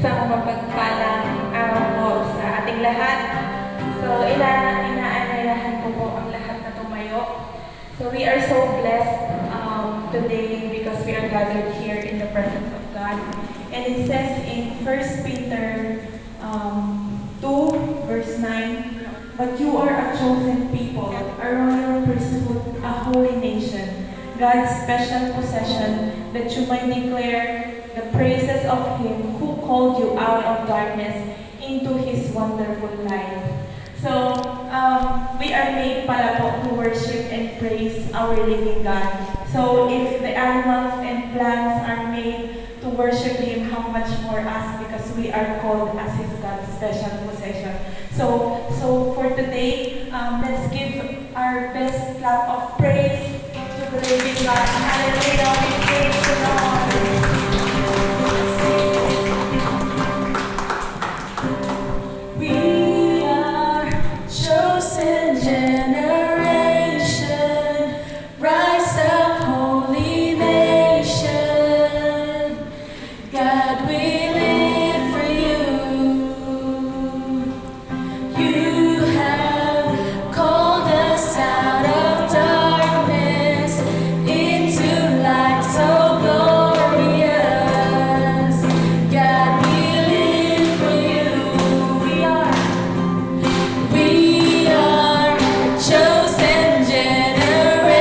Isang mapagpalang araw po sa ating lahat. So, inaanyayahan ko po ang lahat na tumayo. So, we are so blessed today because we are gathered here in the presence of God. And it says in 1 Peter 2, verse 9, "But you are a chosen people, a royal priesthood, a holy nation, God's special possession, that you might declare the praises of Him who called you out of darkness into His wonderful light." So, we are made pala po to worship and praise our living God. So, if the animals and plants are made to worship Him, how much more us, because we are called as His God's special possession. So for today, let's give our best clap of praise to the living God. Hallelujah! We praise the Lord. We are chosen generation, rise up, holy nation. God, we live for you. You have called us out of darkness into light so glorious. God, we live for you. We are a chosen generation,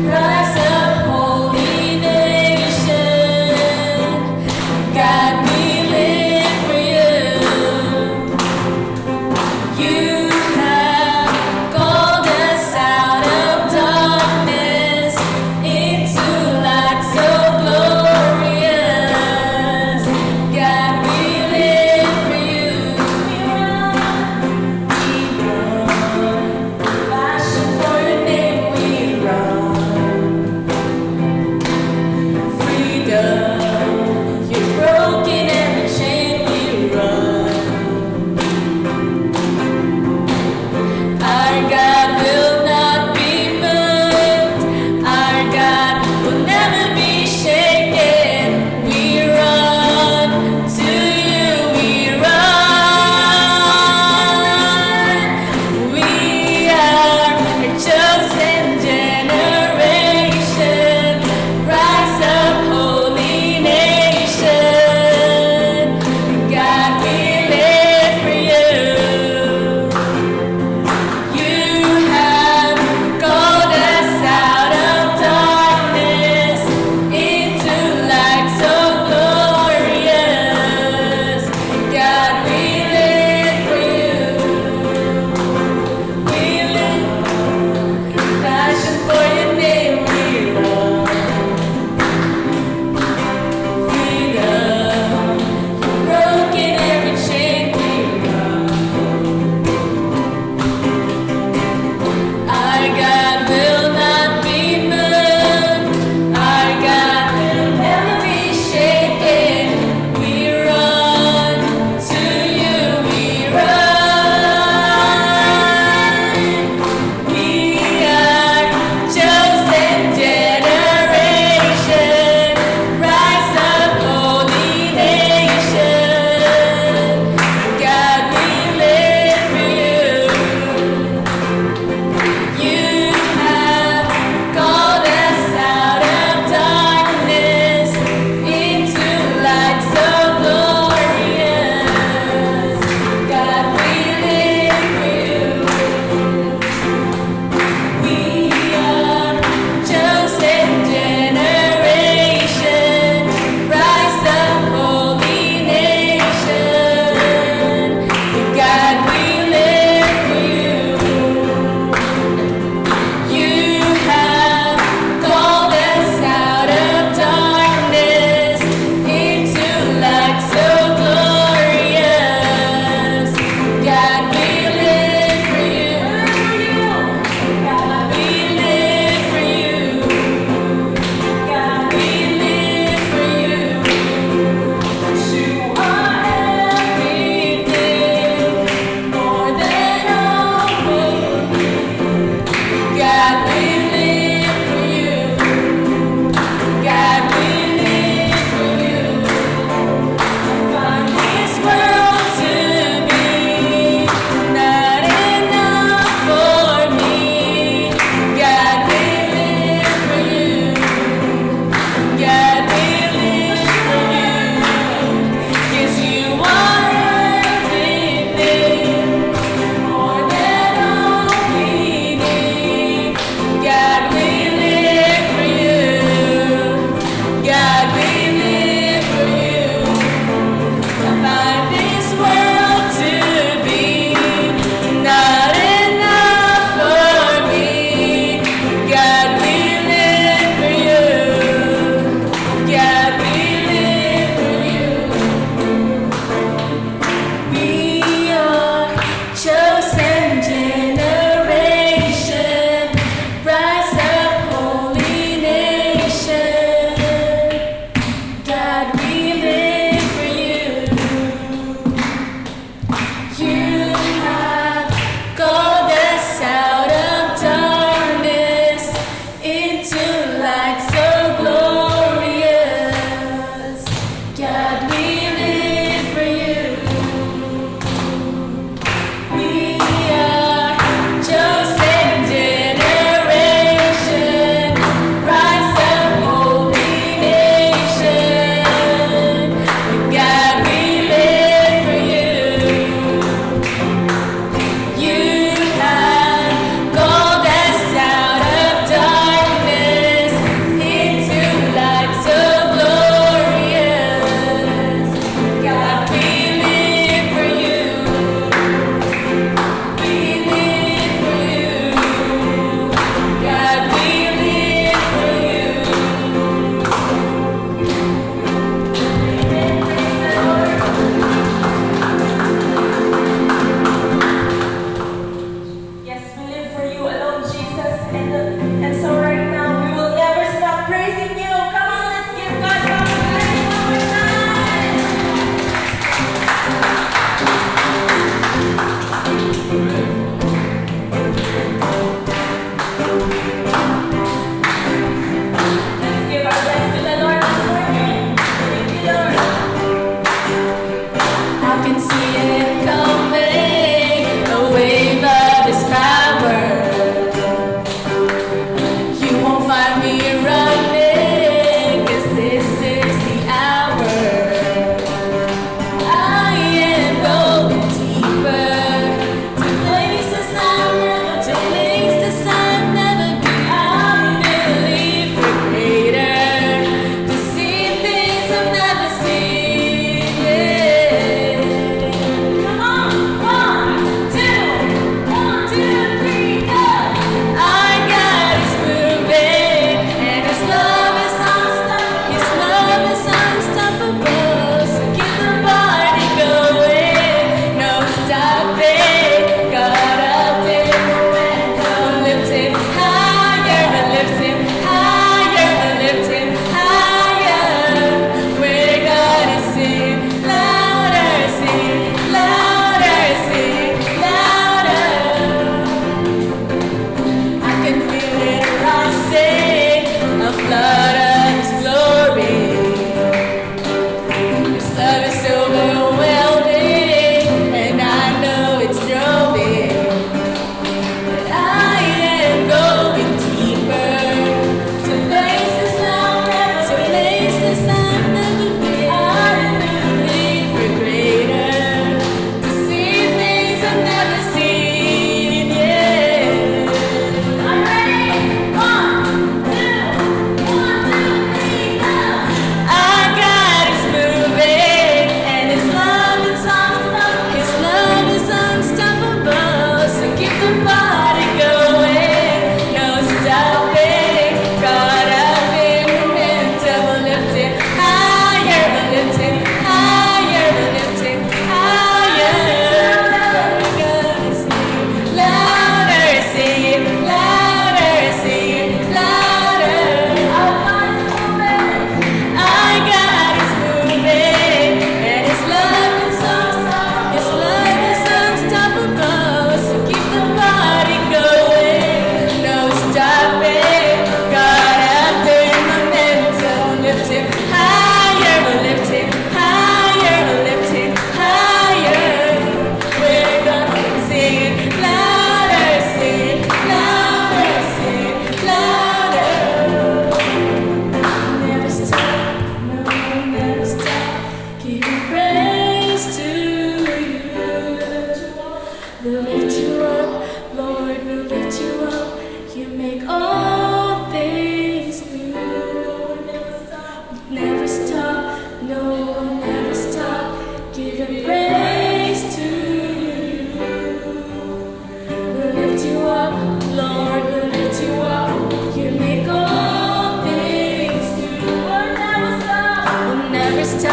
rise up, holy nation.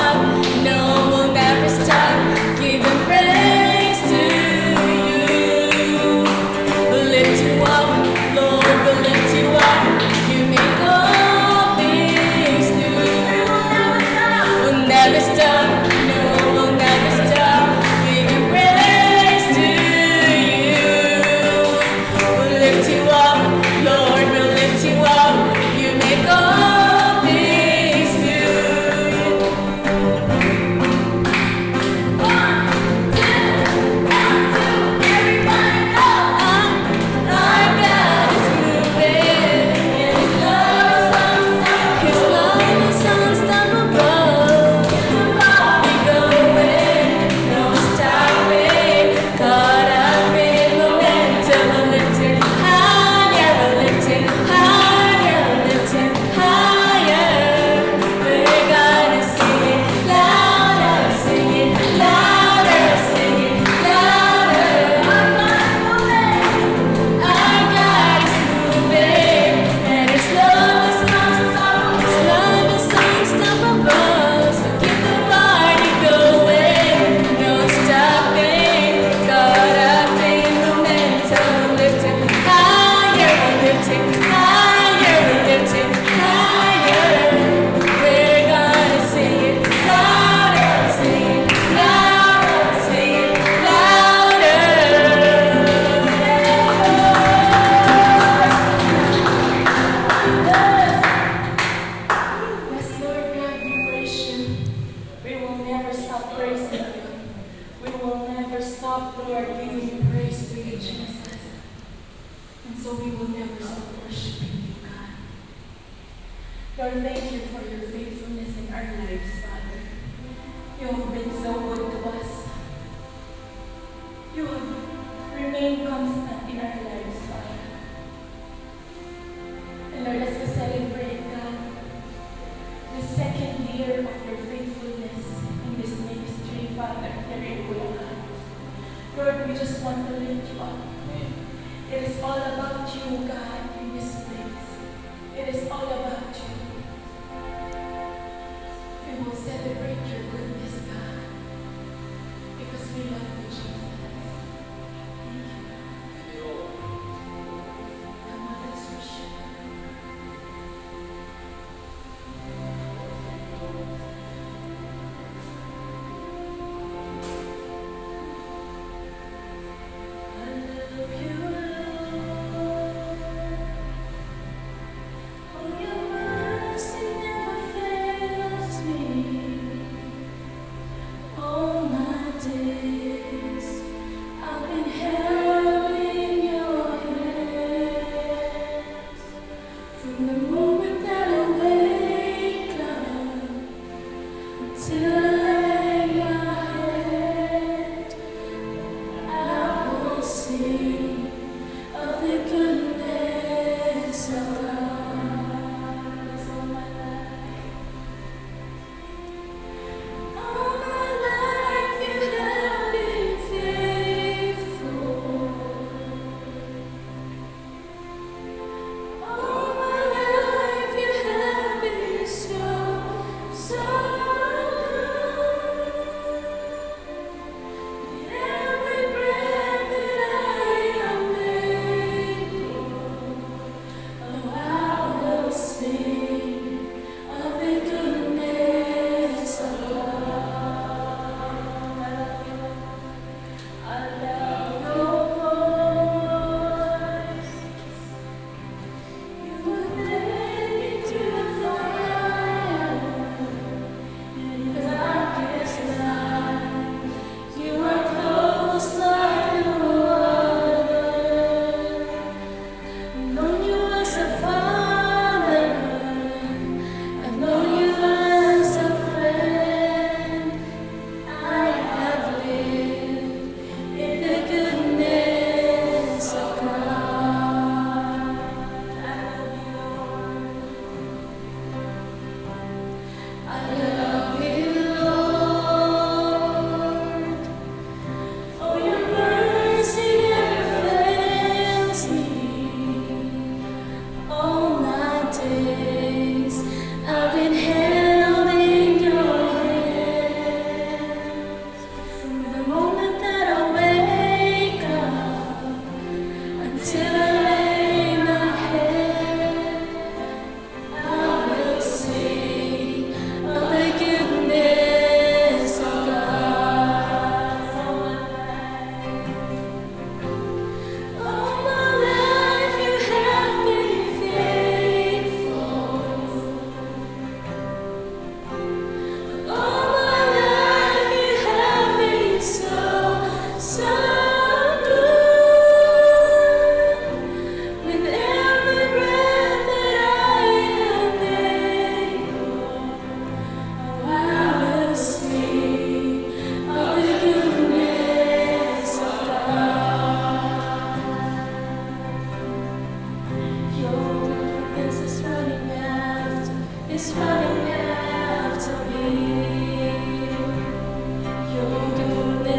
stop. No, we'll never stop giving praise to you. We'll lift you up, Lord, we'll lift you up. You make all things new. We'll never stop, no, we'll never stop giving praise to you. We'll lift you up, Lord, we'll lift you up. You make all things new. One, two, everybody go! Our God is moving, and His love is unstoppable. We going, no stopping, caught up in momentum. We're lifting higher, we're lifting higher, we're lifting higher. We're gonna sing it louder, sing it louder, sing it louder. Our God is moving, and His love is unstoppable. His love is unstoppable. So keep the party going, no stopping. Caught up in momentum, lifting higher, lifting higher, lifting higher. We're gonna sing it louder, sing it louder, sing it louder. Yes, Lord God, we praise you. We will never stop praising you. We will never stop, Lord, giving praise to you, Jesus. And so we will never stop worshiping you, God. Lord, thank you for your faithfulness in our lives, Father. You have been so good to us. You have remained constant in our lives, Father. And Lord, as we celebrate, God, the second year of your faithfulness in this ministry, Father, here in Bulacan. Lord, we just want to lift you up. It is all about you, God, in this place. It is all about you. We will celebrate your goodness, God, because we love you, Jesus. Thank you. Come on, let's worship. I love you, Lord.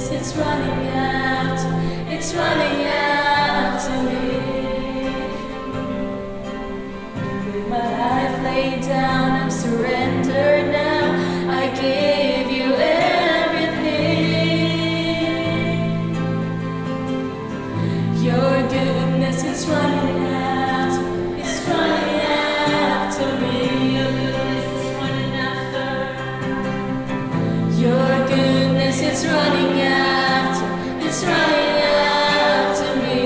goodness, it's running after me. With my life laid down, I'm surrendered now. I give you everything. Your goodness is running after me. Your goodness is running after me.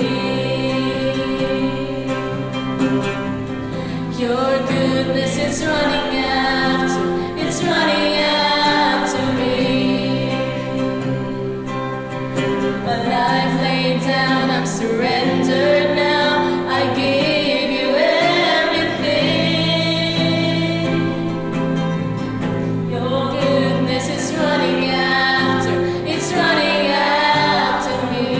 Your goodness is running after me. My life laid down, I'm surrendered now. I give you everything. Your goodness is running after me.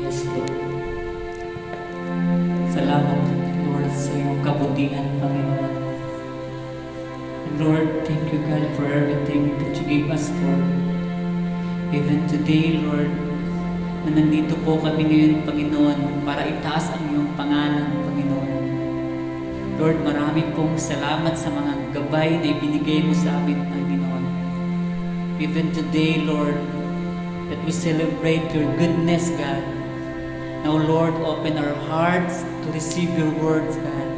Yes, Lord. Salamat, Lord, sa iyong kabutihan, Panginoon. And Lord, thank you, God, for everything that you gave us, Lord. Even today, Lord, na nandito po kami ngayon, Panginoon, para itaas ang iyong pangalan, Panginoon. Lord, marami pong salamat sa mga gabay na ibinigay mo sa amin, Panginoon. Even today, Lord, that we celebrate your goodness, God. Now, Lord, open our hearts to receive your words, God.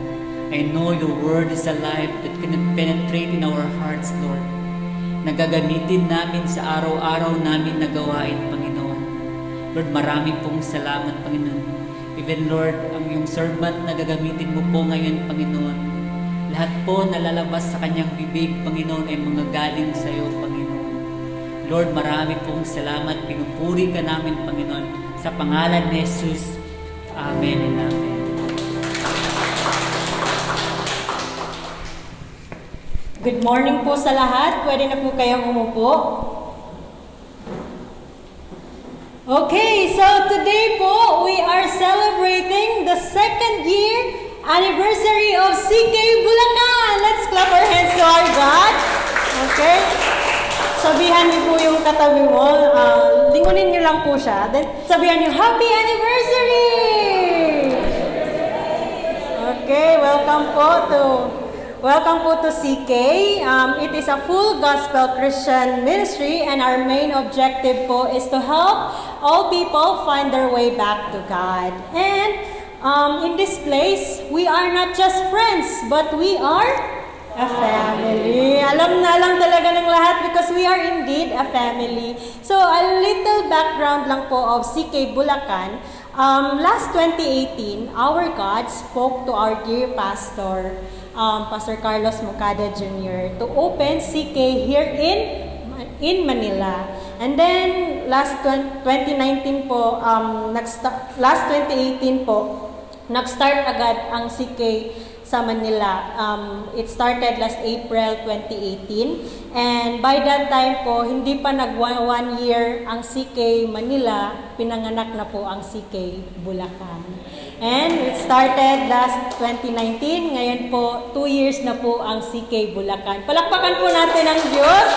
I know your word is alive that can penetrate in our hearts, Lord. Nagagamitin namin sa araw-araw namin na gawain, Panginoon. Lord, marami pong salamat, Panginoon. Even, Lord, ang iyong servant na gagamitin mo po ngayon, Panginoon. Lahat po na lalabas sa kanyang bibig, Panginoon, ay mga galing sa iyo, Panginoon. Lord, marami pong salamat. Pinupuri ka namin, Panginoon. Sa pangalan ni Jesus. Amen and amen. Good morning po sa lahat. Pwede na po kayong umupo. Okay, so today po, we are celebrating the 2nd year anniversary of CK Bulacan. Let's clap our hands to our God. Okay? Sabihan niyo po yung katabi mo. Lingunin niyo lang po siya. Then sabihan niyo, Happy Anniversary! Okay, welcome po to CK. It is a full gospel Christian ministry, and our main objective po is to help all people find their way back to God. And in this place, we are not just friends, but we are a family. Alam na lang talaga ng lahat because we are indeed a family. So, a little background lang po of CK Bulacan. Last 2018, our God spoke to our dear pastor, Pastor Carlos Mocada Jr. to open CK here in Manila. And then, last 2019 po, last 2018 po, nag-start agad ang CK sa Manila. It started last April 2018. And by that time po, hindi pa nag-1 year ang CK Manila, pinanganak na po ang CK Bulacan. And it started last 2019. Ngayon po, 2 years na po ang CK Bulacan. Palakpakan po natin ang Diyos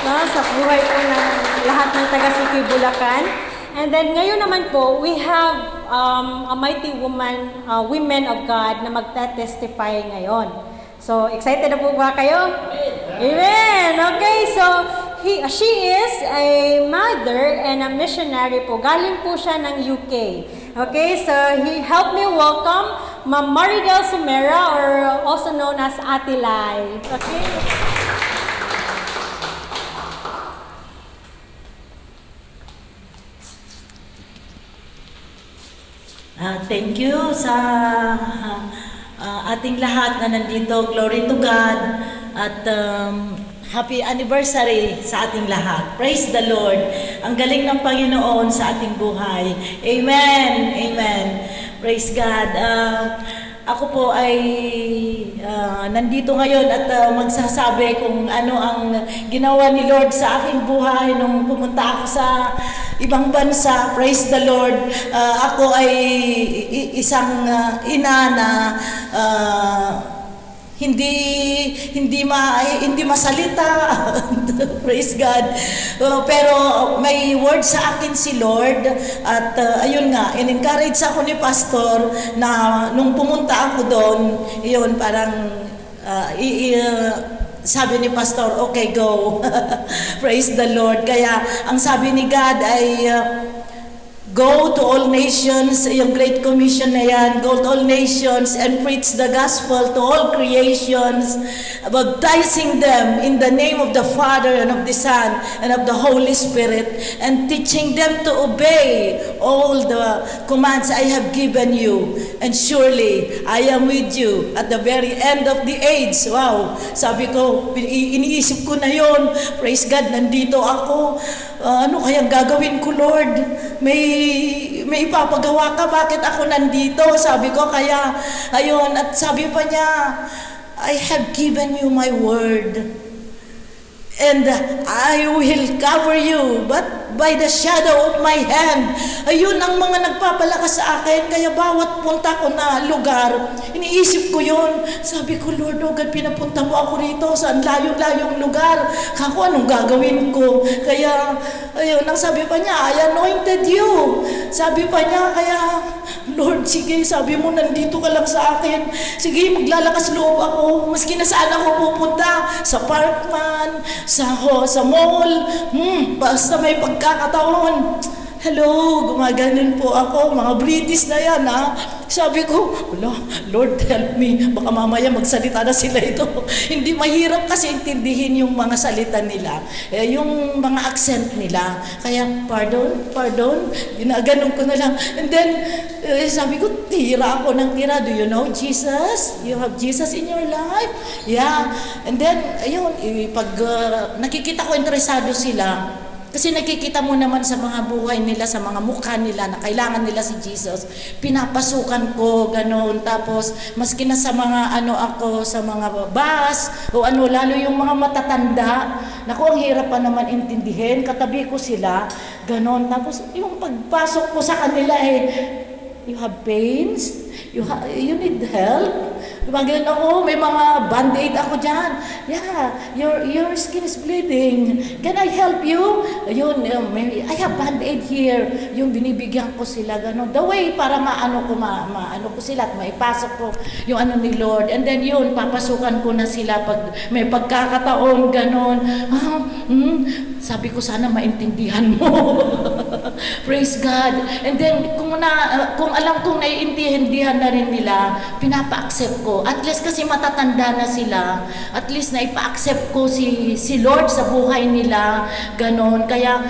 sa buhay po ng lahat ng taga-CK Bulacan. And then ngayon naman po, we have a mighty women of God na magta-testify ngayon. So, excited na po ba kayo? Amen! Okay, so she is a mother and a missionary po. Galing po siya ng UK. Okay, so he helped me welcome Ma'am Maridel Sumera, or also known as Ate Lai. Okay? Thank you sa ating lahat na nandito. Glory to God. At happy anniversary sa ating lahat. Praise the Lord. Ang galing ng Panginoon sa ating buhay. Amen. Amen. Praise God. Ako po ay nandito ngayon at magsasabi kung ano ang ginawa ni Lord sa aking buhay nung pumunta ako sa ibang bansa. Praise the Lord. Ako ay isang ina na hindi masalita. Praise God. Pero may word sa akin si Lord at ayun nga, in-encourage ako ni pastor na nung pumunta ako doon, yun parang sabi ni pastor, okay, go. Praise the Lord. Kaya ang sabi ni God ay go to all nations, yung Great Commission na yan, go to all nations and preach the gospel to all creations, baptizing them in the name of the Father and of the Son and of the Holy Spirit, and teaching them to obey all the commands I have given you. And surely, I am with you at the very end of the age. Wow! Sabi ko, iniisip ko na yon. Praise God, nandito ako. Ano kayang gagawin ko, Lord? May ipapagawa ka, bakit ako nandito? Sabi ko, kaya, ayun, at sabi pa niya, I have given you my word. and I will cover you, but by the shadow of my hand. Ayun ang mga nagpapalakas sa akin, kaya bawat punta ko na lugar, iniisip ko yun. Sabi ko, Lord, oh God, pinapunta mo ako rito sa layo-layong lugar. Kako, anong gagawin ko? Kaya, ayun, ang sabi pa niya, I anointed you. Sabi pa niya, kaya, Lord, sige, sabi mo, nandito ka lang sa akin. Sige, maglalakas loob ako. Maski na saan ako pupunta, sa park man, sa mall, basta may pagkakataon. Hello, gumaganon po ako. Mga British na yan, ha? Sabi ko, wala, Lord, help me. Baka mamaya magsalita na sila ito. Hindi mahirap kasi intindihin yung mga salita nila. Yung mga accent nila. Kaya, pardon, ginaganon ko na lang. And then, sabi ko, tira ako ng tira. Do you know Jesus? You have Jesus in your life? Yeah. And then, ayun, pag nakikita ko interesado sila, kasi nakikita mo naman sa mga buhay nila, sa mga mukha nila na kailangan nila si Jesus. Pinapasukan ko, gano'n. Tapos, maski na sa mga sa mga bus, o lalo yung mga matatanda. Naku, ang hirap pa naman intindihin. Katabi ko sila, gano'n. Tapos, yung pagpasok ko sa kanila, you have pains? You need help? Gumagano ako, may mga band-aid ako dyan. Yeah, your skin is bleeding. Can I help you? Ayun, I have band-aid here. Yung binibigyan ko sila, gano'n. The way para maano ko sila at maipasok ko yung ni Lord. And then yun, papasukan ko na sila pag may pagkakataon, gano'n. Sabi ko, sana maintindihan mo. Praise God. And then, kung alam kong naiintindihan na rin nila, pinapa-accept ko. At least kasi matatanda na sila. At least naipa-accept ko si Lord sa buhay nila. Ganon. Kaya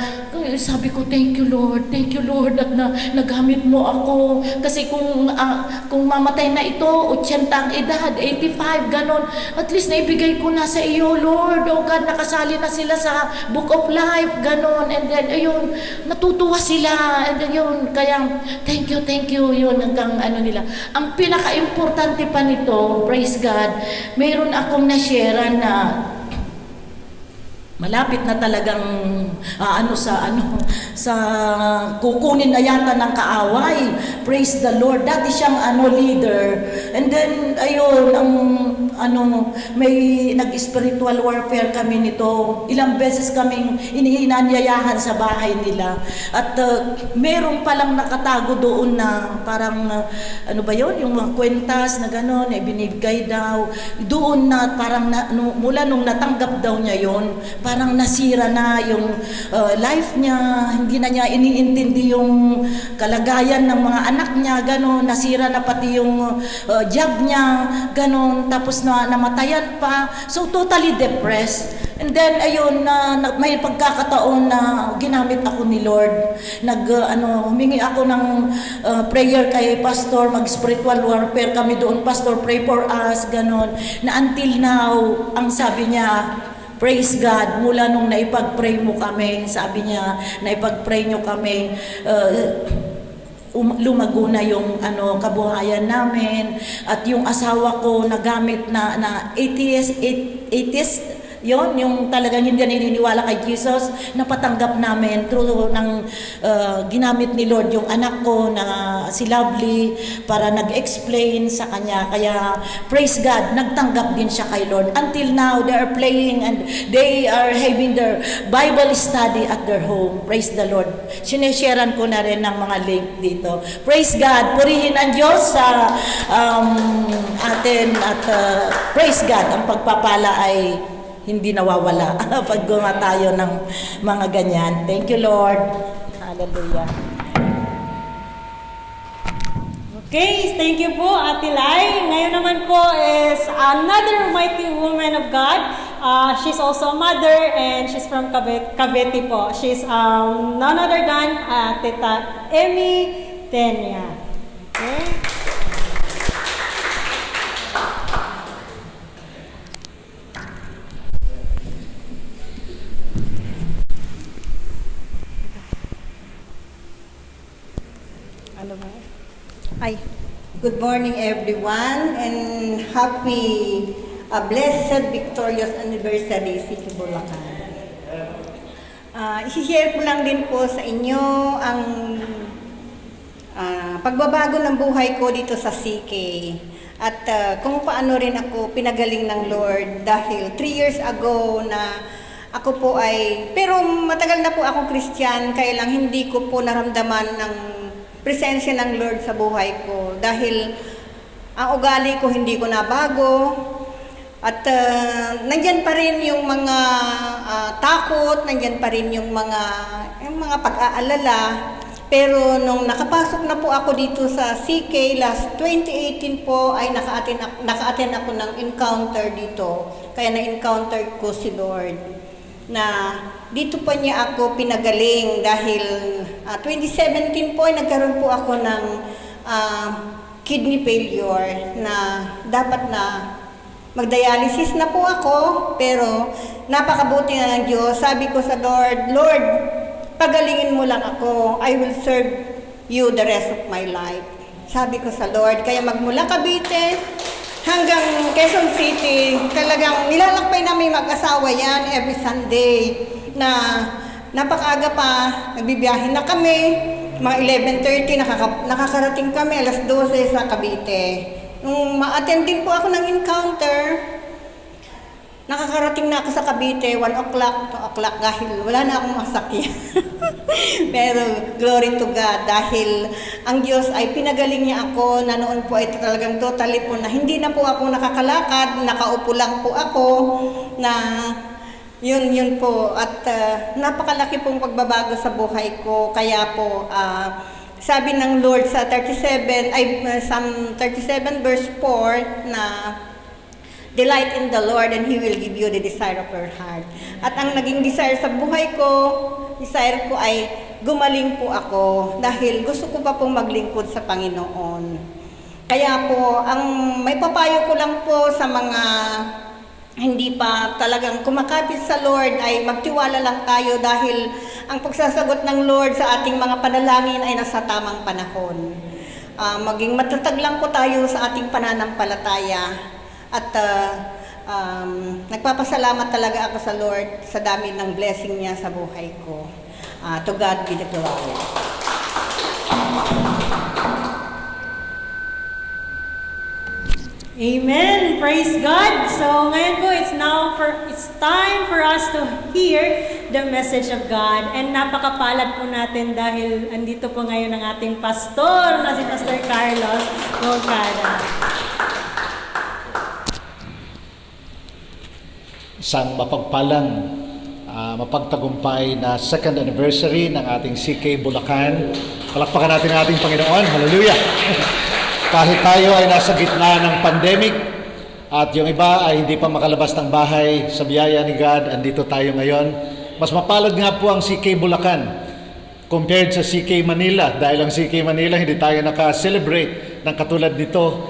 sabi ko, thank you Lord at nagamit mo ako. Kasi kung mamatay na ito, 80 ang edad, 85, ganon. At least naibigay ko na sa iyo, Lord. Oh God, nakasali na sila sa Book of Life, ganon. And then, ayun, natutuwa sila. And then, yun, kaya, thank you, yun, hanggang nila. Ang pinaka-importante pa nito, praise God, mayroon akong na-share na malapit na talagang sa kukunin na yata ng kaaway. Praise the Lord. Dati siyang leader. And then ayun, may nag-spiritual warfare kami nito. Ilang beses kaming iniinanyayahan sa bahay nila. At meron palang nakatago doon na parang yung mga kwentas na gano'n, binibigay daw. Doon na parang mula nung natanggap daw niya yon, parang nasira na yung life niya, hindi na niya iniintindi yung kalagayan ng mga anak niya, gano'n, nasira na pati yung job niya, gano'n, tapos namatayan pa, so totally depressed. And then, ayun, may pagkakataon na ginamit ako ni Lord, humingi ako ng prayer kay Pastor, mag-spiritual warfare kami doon, Pastor, pray for us, gano'n, na until now, ang sabi niya, praise God, mula nung naipag-pray mo kami, sabi niya, naipag-pray nyo kami, lumago na yung kabuhayan namin, at yung asawa ko nagamit na atheist, yon yung talagang hindi naniniwala kay Jesus, napatanggap namin through ng ginamit ni Lord yung anak ko na si Lovely para nag-explain sa kanya. Kaya praise God, nagtanggap din siya kay Lord. Until now, they are playing and they are having their Bible study at their home. Praise the Lord. Sinesharean ko na rin ng mga link dito. Praise God. Purihin ang Diyos sa atin at praise God. Ang pagpapala ay hindi nawawala pag gumawa tayo ng mga ganyan. Thank you, Lord. Hallelujah. Okay, thank you po, Ate Lai. Ngayon naman po is another mighty woman of God. She's also a mother and she's from Cavite po. She's none other than Tita Emmy Tenya. Okay. Hi. Good morning, everyone, and happy, blessed, victorious anniversary, City Bulacan. Isishare ko lang din po sa inyo ang pagbabago ng buhay ko dito sa CK. At kung paano rin ako pinagaling ng Lord dahil 3 years ago na ako po pero matagal na po akong Christian, kaya lang hindi ko po naramdaman ng presensya ng Lord sa buhay ko dahil ang ugali ko hindi ko nabago. At nandyan pa rin yung mga takot, nandyan pa rin yung mga pag-aalala. Pero nung nakapasok na po ako dito sa CK last 2018 po ay naka-attend ako ng encounter dito. Kaya na-encounter ko si Lord na dito pa niya ako pinagaling dahil 2017 po ay nagkaroon po ako ng kidney failure na dapat na magdialysis na po ako, pero napakabuti na ng Diyos. Sabi ko sa Lord, Lord, pagalingin mo lang ako. I will serve you the rest of my life. Sabi ko sa Lord, kaya magmula Cavite hanggang Quezon City, talagang nilalakbay namin mag-asawa yan every Sunday na napakaaga pa, nagbibiyahe na kami, mga 11:30 nakakarating kami, alas 12 sa Cavite. Nung ma-attend din po ako ng encounter, nakakarating na ako sa Cavite, 1 o'clock, 2 o'clock, dahil wala na akong masakyan. Pero glory to God, dahil ang Diyos ay pinagaling niya ako, na noon po ay talagang totally po na hindi na po ako nakakalakad, nakaupo lang po ako, na yun po. At napakalaki pong pagbabago sa buhay ko, kaya po, sabi ng Lord sa Psalm 37 verse 4 na delight in the Lord and He will give you the desire of your heart. At ang naging desire sa buhay ko, desire ko ay gumaling po ako dahil gusto ko pa pong maglingkod sa Panginoon. Kaya po, ang may papayo ko lang po sa mga hindi pa talagang kumakapit sa Lord ay magtiwala lang tayo dahil ang pagsasagot ng Lord sa ating mga panalangin ay nasa tamang panahon. Maging matatag lang po tayo sa ating pananampalataya at nagpapasalamat talaga ako sa Lord sa dami ng blessing niya sa buhay ko. To God be the glory. Amen. Praise God. So ngayon po, it's time for us to hear the message of God. And napakapalad po natin dahil andito po ngayon ang ating pastor na si Pastor Carlos Moncada. Isang mapagpalang, mapagtagumpay na second anniversary ng ating CK Bulacan. Palakpakan natin ang ating Panginoon. Hallelujah! Kahit tayo ay nasa gitna ng pandemic at yung iba ay hindi pa makalabas ng bahay, sa biyaya ni God, andito tayo ngayon. Mas mapalad nga po ang CK Bulacan compared sa CK Manila dahil ang CK Manila hindi tayo naka-celebrate ng katulad nito.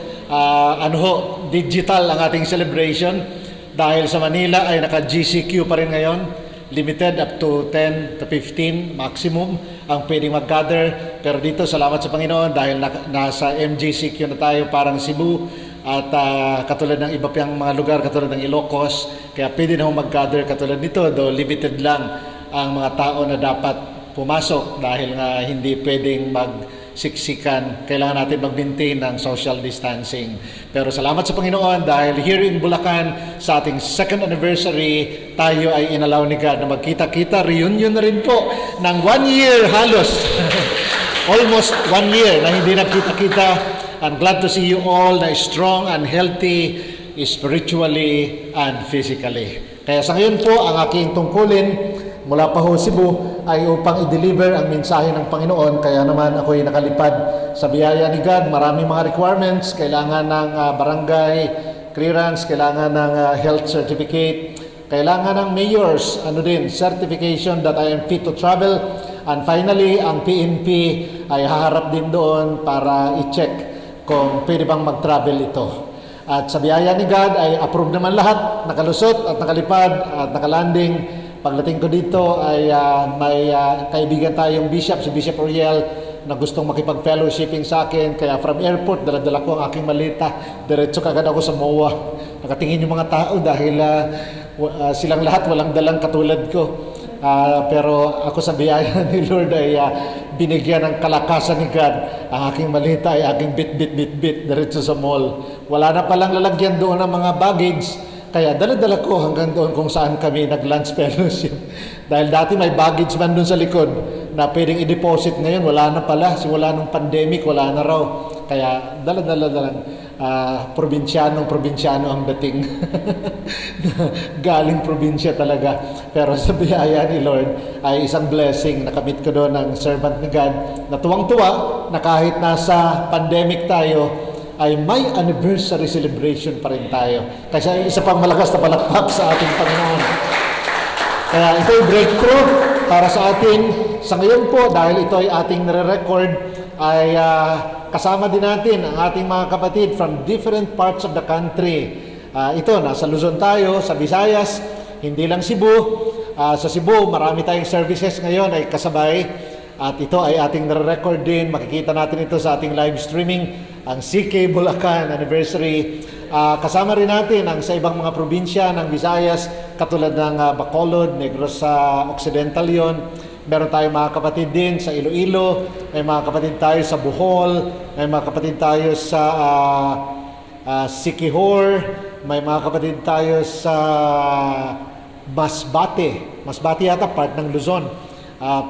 Digital ang ating celebration dahil sa Manila ay naka-GCQ pa rin ngayon. Limited up to 10 to 15 maximum ang pwedeng mag-gather. Pero dito, salamat sa Panginoon dahil nasa MJCQ na tayo parang Cebu at katulad ng iba pang mga lugar katulad ng Ilocos. Kaya pwede na mag-gather katulad nito, though limited lang ang mga tao na dapat pumasok dahil nga hindi pwedeng magsiksikan. Kailangan natin mag-maintain ng social distancing. Pero salamat sa Panginoon dahil here in Bulacan sa ating second anniversary, tayo ay inalaw ni God na magkita-kita. Reunion na rin po ng 1 year halos. Almost 1 year na hindi nagkita-kita. I'm glad to see you all na strong and healthy spiritually and physically. Kaya sa ngayon po, ang aking tungkulin mula pa ho Cebu ay upang i-deliver ang mensahe ng Panginoon. Kaya naman ako'y nakalipad sa biyaya ni God. Maraming mga requirements. Kailangan ng barangay clearance, kailangan ng health certificate, kailangan ng mayor's certification that I am fit to travel. And finally, ang PNP ay haharap din doon para i-check kung pwede bang mag-travel ito. At sa biyaya ni God ay approve naman lahat, nakalusot at nakalipad at nakalanding. Pagdating ko dito ay may kaibigan tayong bishop, si Bishop Oriel, na gustong makipag-fellowshipping sa akin. Kaya from airport, dala-dala ko ang aking malita. Diretso kagad ako sa MOA. Nakatingin yung mga tao dahil silang lahat walang dalang katulad ko. Pero ako sa biyaya ni Lord ay binigyan ng kalakasan ni God. Ang aking malita ay aking bit diretso sa mall. Wala na palang lalagyan doon ng mga baggage. Kaya dala-dala ko hanggang doon kung saan kami nag-lunch fellowship. Dahil dati may baggage man doon sa likod na pwedeng i-deposit. Ngayon wala na pala. Simula nung pandemic, wala na raw. Kaya dala-dala lang. Probinsyano ang dating. Galing probinsya talaga. Pero sa biyaya ni Lord ay isang blessing. Nakamit ko doon ang servant ni God na tuwang-tuwa na kahit nasa pandemic tayo, ay may anniversary celebration pa rin tayo. Kasi isa pang malakas na palakpak sa ating Panginoon. Kaya ito ay breakthrough para sa atin. Sa ngayon po, dahil ito ay ating nare-record, ay kasama din natin ang ating mga kapatid from different parts of the country. Ito, nasa Luzon tayo, sa Visayas, hindi lang Cebu. Sa Cebu, marami tayong services ngayon ay kasabay. At ito ay ating nare-record din. Makikita natin ito sa ating live streaming. Ang CK Bulacan anniversary. Kasama rin natin ang sa ibang mga probinsya ng Visayas, katulad ng Bacolod, Negros Occidental yon. Meron tayong mga kapatid din sa Iloilo, may mga kapatid tayo sa Bohol, may mga kapatid tayo sa Siquijor, may mga kapatid tayo sa Masbate. Masbate yata part ng Luzon,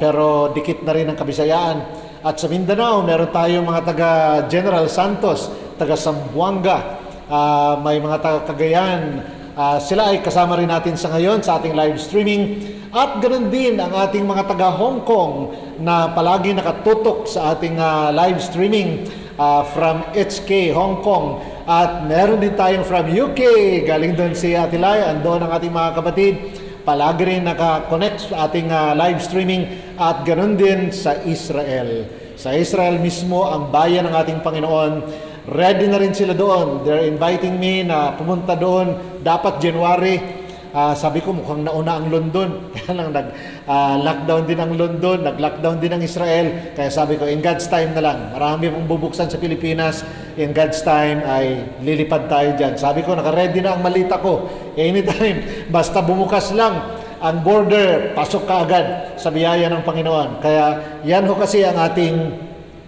pero dikit na rin ang Kabisayaan. At sa Mindanao, meron tayong mga taga General Santos, taga Zamboanga, may mga taga Cagayan. Sila ay kasama rin natin sa ngayon sa ating live streaming. At ganoon din ang ating mga taga Hong Kong na palagi nakatutok sa ating live streaming from HK Hong Kong. At meron din tayong from UK, galing doon si Atilay, andoon ang ating mga kapatid. Palagi rin naka-connect sa ating live streaming at ganoon din sa Israel. Sa Israel mismo, ang bayan ng ating Panginoon, ready na rin sila doon. They're inviting me na pumunta doon. Dapat January. Sabi ko mukhang nauna ang London. Kaya lang nag-lockdown din ang London, nag-lockdown din ang Israel. Kaya sabi ko, in God's time na lang. Marami pong bubuksan sa Pilipinas. In God's time ay lilipad tayo dyan. Sabi ko, naka-ready na ang malita ko. Anytime, basta bumukas lang ang border, pasok ka agad sa biyaya ng Panginoon. Kaya yan ho kasi ang ating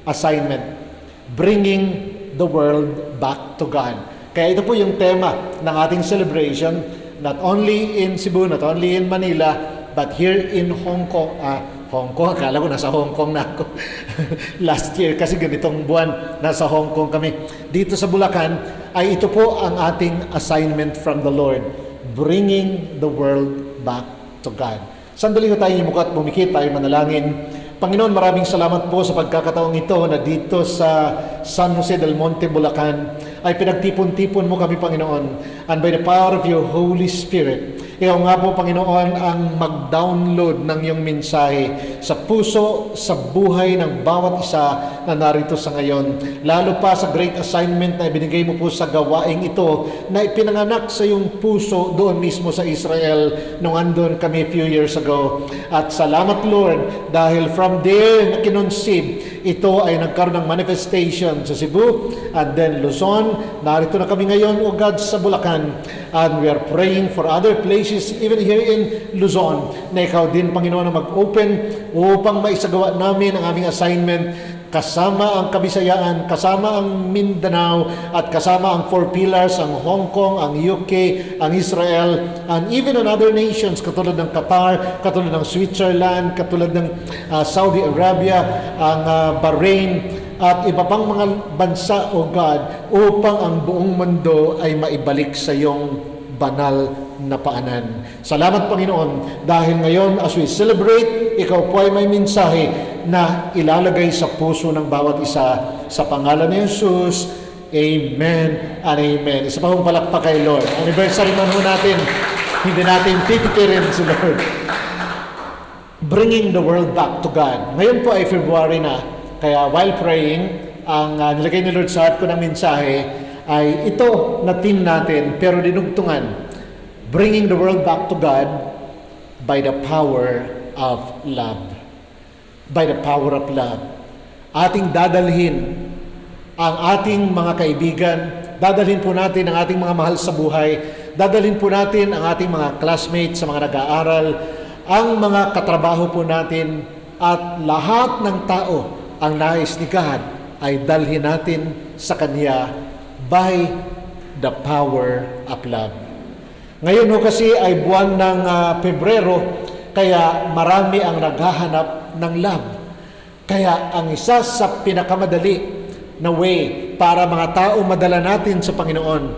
assignment. Bringing the world back to God. Kaya ito po yung tema ng ating celebration. Not only in Cebu, not only in Manila, but here in Hong Kong. Hong Kong, akala ko nasa Hong Kong na ako. Last year, kasi ganitong buwan, nasa Hong Kong kami. Dito sa Bulacan, ay ito po ang ating assignment from the Lord. Bringing the world back to God. Sandali ko tayo mukha at bumikit, tayo manalangin. Panginoon, maraming salamat po sa pagkakataong ito na dito sa San Jose del Monte, Bulacan, ay pinagtipon-tipon mo kami, Panginoon. And by the power of your Holy Spirit, ikaw nga po, Panginoon, ang mag-download ng iyong mensahe sa puso, sa buhay ng bawat isa na narito sa ngayon. Lalo pa sa great assignment na ibinigay mo po sa gawaing ito na ipinanganak sa iyong puso doon mismo sa Israel nung andun kami few years ago. At salamat, Lord, dahil from there na kinunsib, ito ay nagkaroon ng manifestation sa Cebu and then Luzon. Narito na kami ngayon, O God, sa Bulacan. And we are praying for other places, even here in Luzon, na ikaw din, Panginoon, na mag-open upang maisagawa namin ang aming assignment kasama ang Kabisayaan, kasama ang Mindanao, at kasama ang Four Pillars, ang Hong Kong, ang UK, ang Israel, and even in other nations, katulad ng Qatar, katulad ng Switzerland, katulad ng Saudi Arabia, ang Bahrain, at iba pang mga bansa, O God, upang ang buong mundo ay maibalik sa iyong banal na paanan. Salamat, Panginoon, dahil ngayon as we celebrate, ikaw po ay may mensahe na ilalagay sa puso ng bawat isa. Sa pangalan ni Jesus, Amen and Amen. Isa pa hong palakpak kay Lord. Anniversary man ho natin, hindi natin tititirin si Lord. Bringing the world back to God. Ngayon po ay February na. Kaya while praying, ang nilagay ni Lord sa heart ko ng mensahe ay ito na theme natin, pero dinugtungan. Bringing the world back to God by the power of love. By the power of love. Ating dadalhin ang ating mga kaibigan, dadalhin po natin ang ating mga mahal sa buhay, dadalhin po natin ang ating mga classmates sa mga nag-aaral, ang mga katrabaho po natin, at lahat ng tao ang nais ni God ay dalhin natin sa Kanya by the power of love. Ngayon ho kasi ay buwan ng Pebrero, kaya marami ang naghahanap ng love. Kaya ang isa sa pinakamadali na way para mga tao madala natin sa Panginoon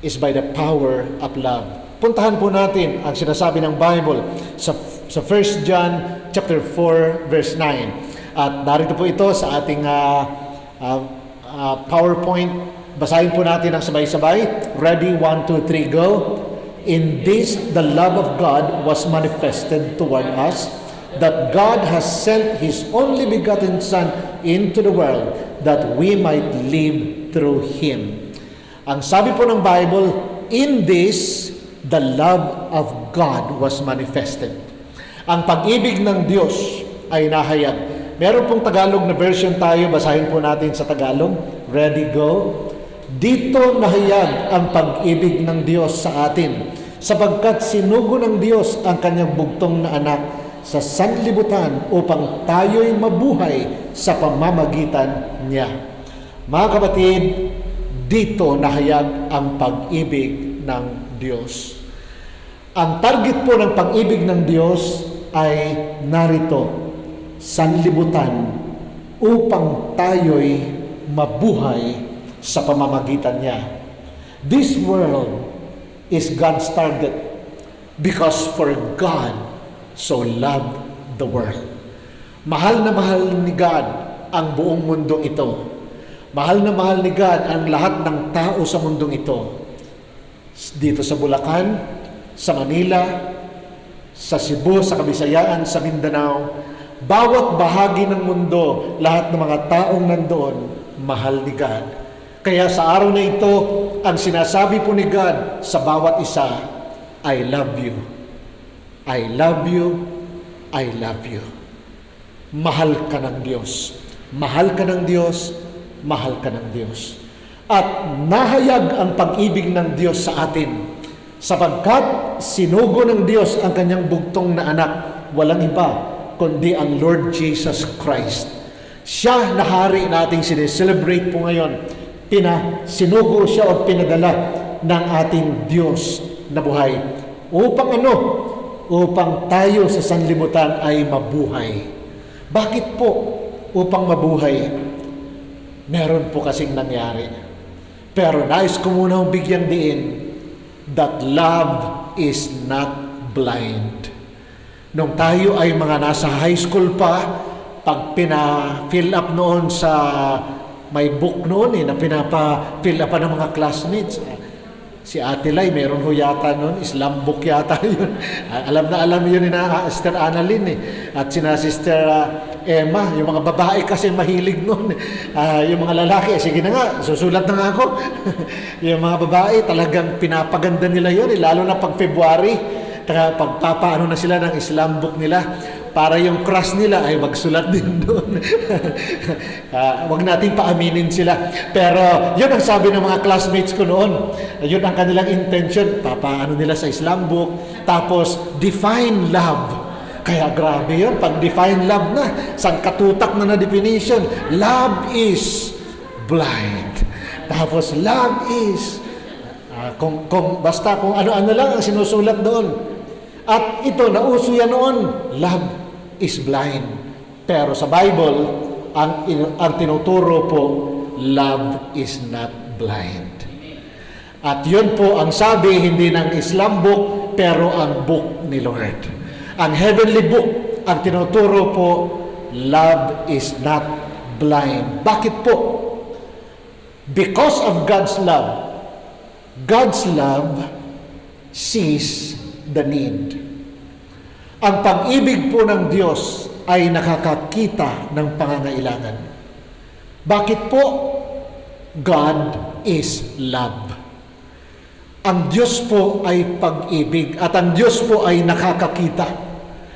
is by the power of love. Puntahan po natin ang sinasabi ng Bible sa 1 John chapter 4 verse 9. At narito po ito sa ating PowerPoint. Basahin po natin ang sabay-sabay. Ready? 1, 2, 3, go. In this, the love of God was manifested toward us, that God has sent His only begotten Son into the world, that we might live through Him. Ang sabi po ng Bible, in this, the love of God was manifested. Ang pag-ibig ng Diyos ay nahayag. Meron pong Tagalog na version tayo, basahin po natin sa Tagalog. Ready, go. Dito nahayag ang pag-ibig ng Diyos sa atin, sapagkat sinugo ng Diyos ang kanyang bugtong na anak sa sanlibutan upang tayo'y mabuhay sa pamamagitan niya. Mga kapatid, dito nahayag ang pag-ibig ng Diyos. Ang target po ng pag-ibig ng Diyos ay narito, sanlibutan, upang tayo'y mabuhay sa pamamagitan niya. This world is God's target because for God so loved the world. Mahal na mahal ni God ang buong mundong ito. Mahal na mahal ni God ang lahat ng tao sa mundong ito. Dito sa Bulacan, sa Manila, sa Cebu, sa Kabisayaan, sa Mindanao, bawat bahagi ng mundo, lahat ng mga taong nandoon, mahal ni God. Kaya sa araw na ito, ang sinasabi po ni God sa bawat isa, I love you. I love you. I love you. Mahal ka ng Diyos. Mahal ka ng Diyos. Mahal ka ng Diyos. At nahayag ang pag-ibig ng Diyos sa atin, sapagkat sinugo ng Diyos ang kanyang bugtong na anak, walang iba kundi ang Lord Jesus Christ. Siya na hari nating sineselebrate po ngayon. Sinugo siya o pinadala ng ating Diyos na buhay. Upang ano? Upang tayo sa sanlibutan ay mabuhay. Bakit po upang mabuhay? Meron po kasing nangyari. Pero nais ko muna bigyang diin that love is not blind. Nung tayo ay mga nasa high school pa, pag pina-fill up noon sa may book noon na pinapa-fill up ng mga classmates. Si Ate Lai, meron ho yata noon, Islam book yata yun. Alam na alam yun ni Sister Annalyn At sina Sister Emma, yung mga babae kasi mahilig noon. Yung mga lalaki, sige na nga, susulat na nga ako. Yung mga babae, talagang pinapaganda nila yun, lalo na pag February, pagpapaano na sila ng Islam book nila. Para yung crush nila ay magsulat din doon. Wag nating paaminin sila. Pero yun ang sabi ng mga classmates ko noon. Yun ang kanilang intention. Papaano nila sa Islam book. Tapos, define love. Kaya grabe yun. Pag define love na, sangkatutak na definition. Love is blind. Tapos, love is... basta kung ano-ano lang ang sinusulat doon. At ito, nauso yan noon. Love is blind. Pero sa Bible, ang tinuturo po, love is not blind. At yun po ang sabi, hindi ng Islam book, pero ang book ni Lord. Ang heavenly book, ang tinuturo po, love is not blind. Bakit po? Because of God's love sees the need. Ang pag-ibig po ng Diyos ay nakakakita ng pangangailangan. Bakit po? God is love. Ang Diyos po ay pag-ibig at ang Diyos po ay nakakakita.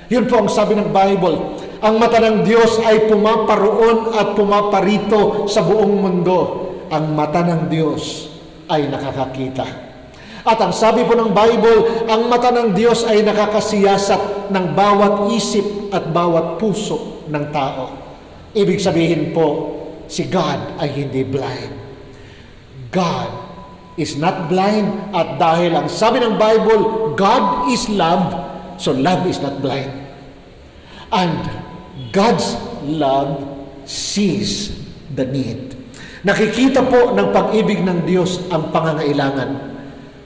Yun po ang sabi ng Bible. Ang mata ng Diyos ay pumaparoon at pumaparito sa buong mundo. Ang mata ng Diyos ay nakakakita. At ang sabi po ng Bible, ang mata ng Diyos ay nakakasiyasat ng bawat isip at bawat puso ng tao. Ibig sabihin po, si God ay hindi blind. God is not blind, at dahil ang sabi ng Bible, God is love, so love is not blind. And God's love sees the need. Nakikita po ng pag-ibig ng Diyos ang pangangailangan.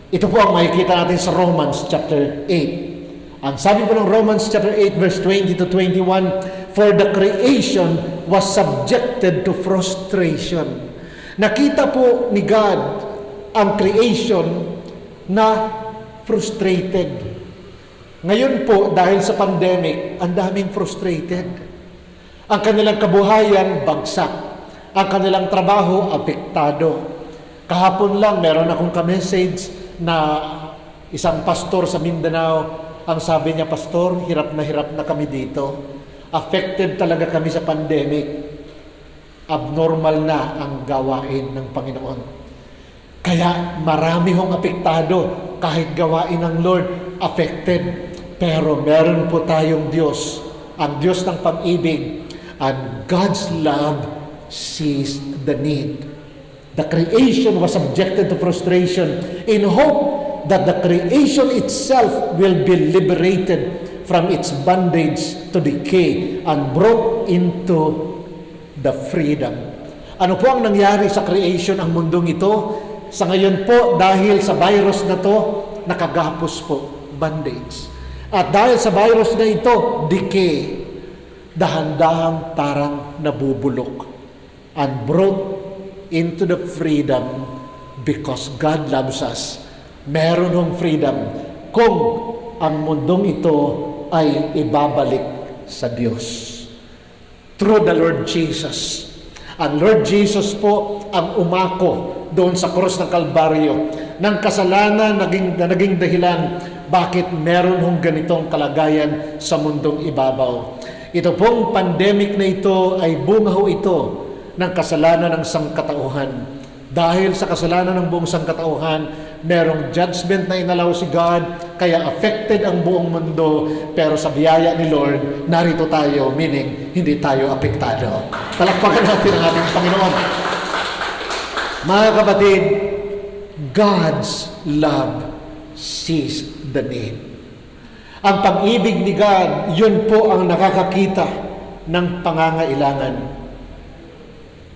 Ito po ang makikita natin sa Romans chapter 8. Ang sabi po ng Romans chapter 8 verse 20 to 21, for the creation was subjected to frustration. Nakita po ni God ang creation na frustrated. Ngayon po, dahil sa pandemic, ang daming frustrated. Ang kanilang kabuhayan, bagsak. Ang kanilang trabaho, apektado. Kahapon lang, meron akong ka-message na isang pastor sa Mindanao. Ang sabi niya, Pastor, hirap na kami dito. Affected talaga kami sa pandemic. Abnormal na ang gawain ng Panginoon. Kaya marami hong apektado. Kahit gawain ng Lord, affected. Pero meron po tayong Diyos, ang Diyos ng pag-ibig, and God's love sees the need. The creation was subjected to frustration in hope that the creation itself will be liberated from its bondage to decay and brought into the freedom. Ano po ang nangyari sa creation, ang mundong ito? Sa ngayon po, dahil sa virus na to, nakagapos po, bondage. At dahil sa virus na ito, decay, dahan-dahang parang nabubulok, and brought into the freedom because God loves us. Meron hong freedom kung ang mundong ito ay ibabalik sa Diyos. Through the Lord Jesus. Ang Lord Jesus po ang umako doon sa krus ng Kalbaryo ng kasalanan na naging dahilan bakit meron hong ganitong kalagayan sa mundong ibabaw. Ito pong pandemic na ito ay bunga ho ito ng kasalanan ng sangkatauhan. Dahil sa kasalanan ng buong sangkatauhan, merong judgment na inalaw si God, kaya affected ang buong mundo, pero sa biyaya ni Lord, narito tayo, meaning hindi tayo apektado. Palakpakan natin ang ating Panginoon. Mga kapatid, God's love sees the need. Ang pag-ibig ni God, yun po ang nakakakita ng pangangailangan.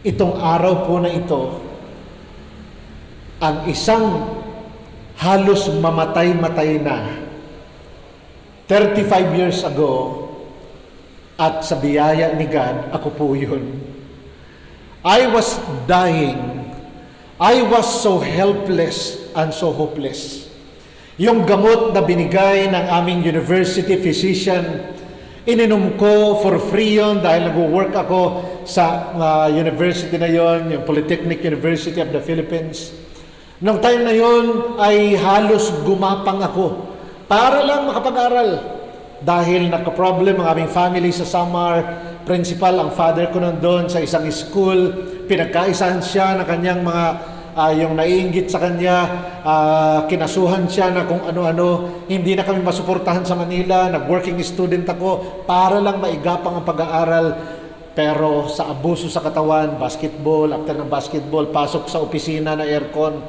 Itong araw po na ito, ang isang halos mamatay-matay na 35 years ago, at sa biyaya ni God, ako po yun. I was dying. I was so helpless and so hopeless. Yung gamot na binigay ng aming university physician, ininom ko for free yun dahil nag-work ako sa university na yon, yung Polytechnic University of the Philippines. Nung time na yon ay halos gumapang ako para lang makapag-aral. Dahil nagka-problem ang aming family sa Samar, principal ang father ko nandun sa isang school, pinagkaisahan siya ng kanyang mga yung naiinggit sa kanya, kinasuhan siya na kung ano-ano, hindi na kami masuportahan sa Manila, nag-working student ako para lang maigapang ang pag-aaral. Pero sa abuso sa katawan, basketball, after ng basketball, pasok sa opisina na aircon,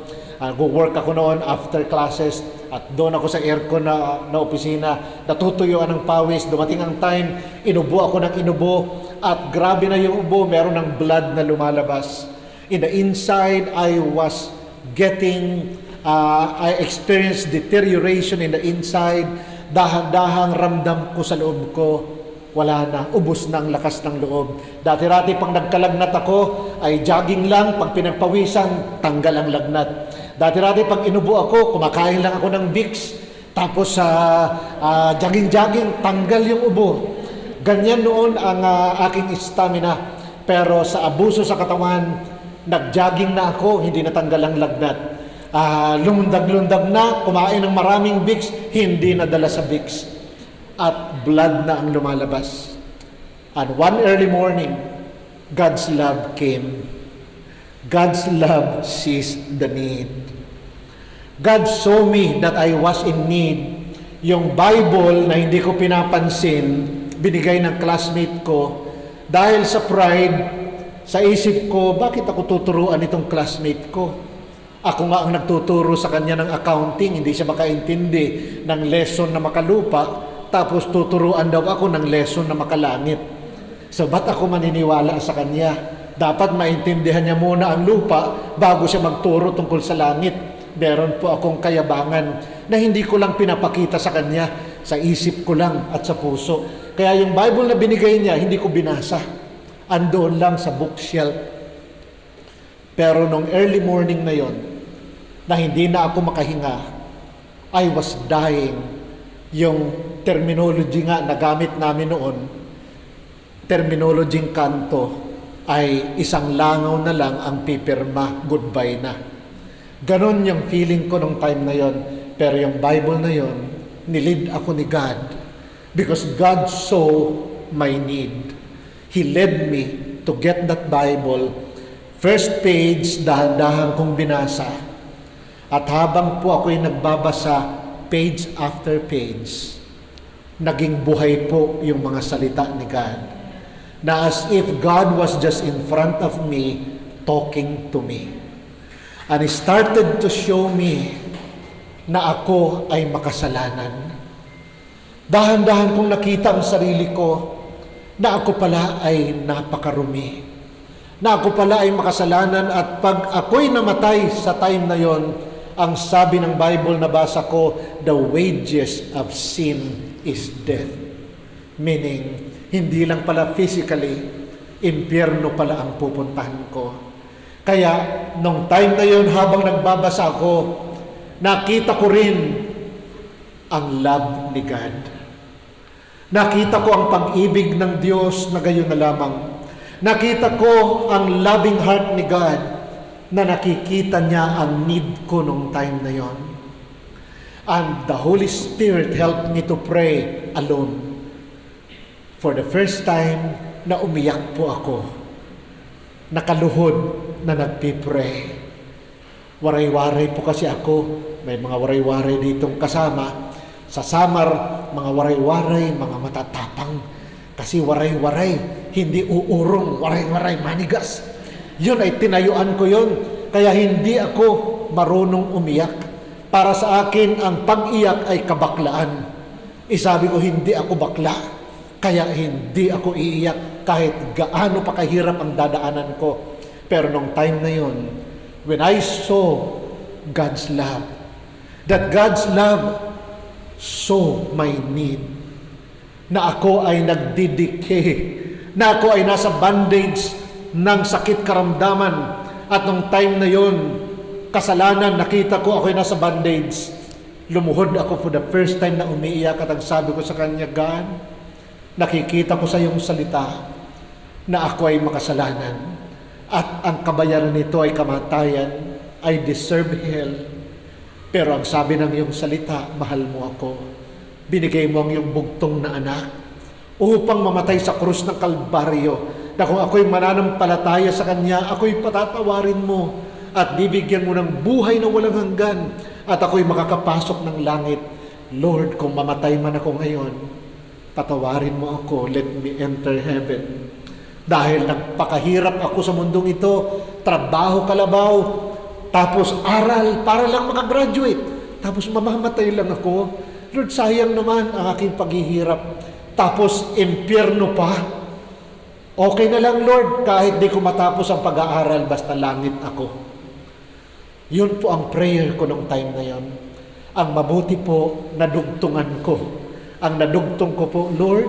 go-work ako noon after classes, at doon ako sa aircon na opisina, natutuyuan ng pawis, dumating ang time, inubo ako ng inubo, at grabe na yung ubo, meron ng blood na lumalabas. In the inside, I was getting, I experienced deterioration in the inside. Dahan-dahang ramdam ko sa loob ko, wala na, ubos na ang lakas ng loob. Dati-rati pang nagkalagnat ako, ay jogging lang, pag pinagpawisan, tanggal ang lagnat. Dati-rati pag inubo ako, kumakain lang ako ng Vicks, tapos jogging-jogging, tanggal yung ubo. Ganyan noon ang aking stamina. Pero sa abuso sa katawan, nag-jogging na ako, hindi natanggal ang lagnat. Lumundag-lundag na, kumain ng maraming Vicks, hindi nadala sa Vicks. At blood na ang lumalabas. And one early morning, God's love came. God's love sees the need. God saw me that I was in need. Yung Bible na hindi ko pinapansin, binigay ng classmate ko dahil sa pride, sa isip ko, bakit ako tuturuan itong classmate ko? Ako nga ang nagtuturo sa kanya ng accounting, hindi siya makaintindi ng lesson na makalupa, tapos tuturuan daw ako ng lesson na makalangit. So ba't ako maniniwala sa kanya? Dapat maintindihan niya muna ang lupa bago siya magturo tungkol sa langit. Meron po akong kayabangan na hindi ko lang pinapakita sa kanya, sa isip ko lang at sa puso. Kaya yung Bible na binigay niya, hindi ko binasa. Andoon lang sa bookshelf. Pero nung early morning na yon, na hindi na ako makahinga, I was dying. Yung terminology nga na gamit namin noon, terminology kanto, ay isang langaw na lang ang pipirma, goodbye na. Ganon yung feeling ko nung time na yon. Pero yung Bible na yon, nilid ako ni God because God saw my need. He led me to get that Bible. First page, dahan-dahan kong binasa. At habang po ako'y nagbabasa, page after page, naging buhay po yung mga salita ni God. Na as if God was just in front of me, talking to me. And He started to show me na ako ay makasalanan. Dahan-dahan kong nakita ang sarili ko na ako pala ay napakarumi. Na ako pala ay makasalanan at pag ako'y namatay sa time na yon, ang sabi ng Bible na basa ko, the wages of sin is death. Meaning, hindi lang pala physically, impyerno pala ang pupuntahan ko. Kaya, nung time na yon, habang nagbabasa ako, nakita ko rin ang love ni God. Nakita ko ang pag-ibig ng Diyos na gayon na lamang. Nakita ko ang loving heart ni God na nakikita niya ang need ko nung time na yon. And the Holy Spirit helped me to pray alone. For the first time na umiyak po ako. Nakaluhod na nagpipray. Waray-waray po kasi ako. May mga waray-waray ditong kasama. Sa Samar, mga waray-waray, mga matatapang. Kasi waray-waray, hindi uurong, waray-waray, manigas. Yun ay tinayuan ko yun. Kaya hindi ako marunong umiyak. Para sa akin, ang pag-iyak ay kabaklaan. Isabi ko, hindi ako bakla. Kaya hindi ako iiyak kahit gaano pa kahirap ang dadaanan ko. Pero nung time na yun, when I saw God's love, that God's love saw my need, na ako ay nagdidike, na ako ay nasa bandage ng sakit karamdaman, at nung time na yun, kasalanan, nakita ko ako ay nasa bandage, lumuhod ako for the first time na umiiyak at ang sabi ko sa kanya, God, nakikita ko sa iyong salita na ako ay makasalanan at ang kabayaran nito ay kamatayan. I deserve hell. Pero ang sabi ng iyong salita, mahal mo ako. Binigay mo ang iyong bugtong na anak upang mamatay sa krus ng Kalbaryo, na kung ako'y mananampalataya sa Kanya, ako'y patatawarin mo at bibigyan mo ng buhay na walang hanggan at ako'y makakapasok ng langit. Lord, kung mamatay man ako ngayon, patawarin mo ako, let me enter heaven. Dahil nagpakahirap ako sa mundong ito, trabaho kalabaw, tapos aral para lang makagraduate, tapos mamamatay lang ako. Lord, sayang naman ang aking paghihirap. Tapos impyerno pa. Okay na lang, Lord, kahit di ko matapos ang pag-aaral, basta langit ako. Yun po ang prayer ko nung time na yon. Ang mabuti po, nadugtungan ko. Ang nadugtong ko po, Lord,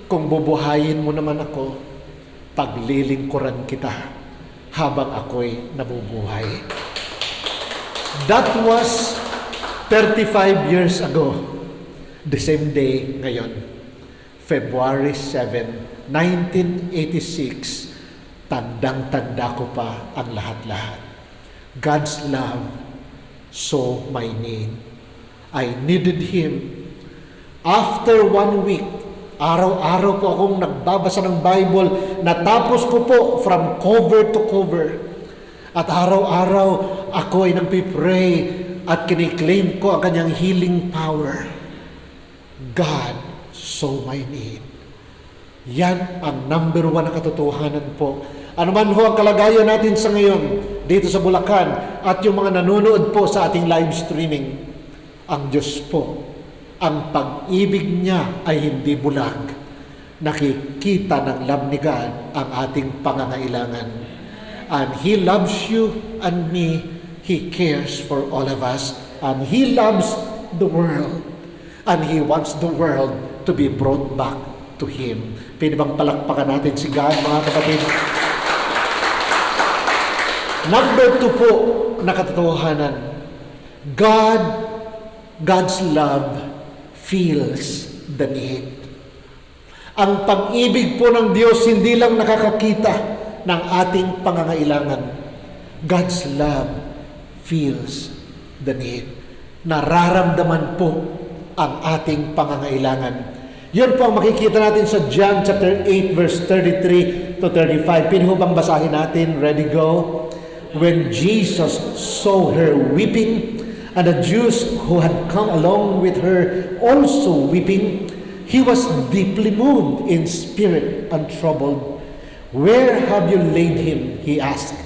kung bubuhayin mo naman ako, paglilingkuran kita habang ako'y nabubuhay. That was 35 years ago. The same day ngayon, February 7, 1986, tandang-tanda ko pa ang lahat-lahat. God's love saw my need. I needed Him. After 1 week, araw-araw po akong nagbabasa ng Bible. Natapos ko po from cover to cover. At araw-araw ako ay nagpipray at kiniklaim ko ang kanyang healing power. God saw my need. Yan ang number 1 na katotohanan po. Ano man ho ang kalagayan natin sa ngayon dito sa Bulacan at yung mga nanonood po sa ating live streaming, ang Diyos po, ang pag-ibig niya ay hindi bulag. Nakikita ng love ni God ang ating pangangailangan. And He loves you and me. He cares for all of us. And He loves the world. And He wants the world to be brought back to Him. Pwede bang palakpakan natin si God, mga kapatid? Number 2 po na katotohanan. God's love feels the need. Ang pag-ibig po ng Diyos hindi lang nakakakita ng ating pangangailangan. God's love feels the need. Nararamdaman po ang ating pangangailangan. Yun po ang makikita natin sa John chapter 8 verse 33 to 35. Pwede ho bang basahin natin? Ready, go. When Jesus saw her weeping, and the Jews who had come along with her also weeping, He was deeply moved in spirit and troubled. Where have you laid him? He asked.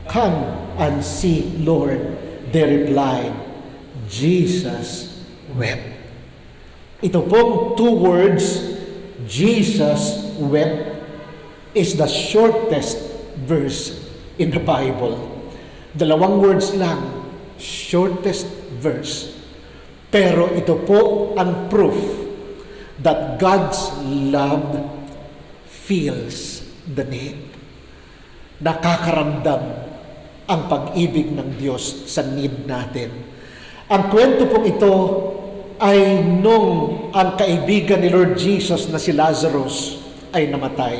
Come and see, Lord. They replied, Jesus wept. Ito pong 2 words, Jesus wept, is the shortest verse in the Bible. 2 words lang, shortest verse. Pero ito po ang proof that God's love feels the need. Nakakaramdam ang pag-ibig ng Diyos sa need natin. Ang kwento pong ito ay nung ang kaibigan ni Lord Jesus na si Lazarus ay namatay.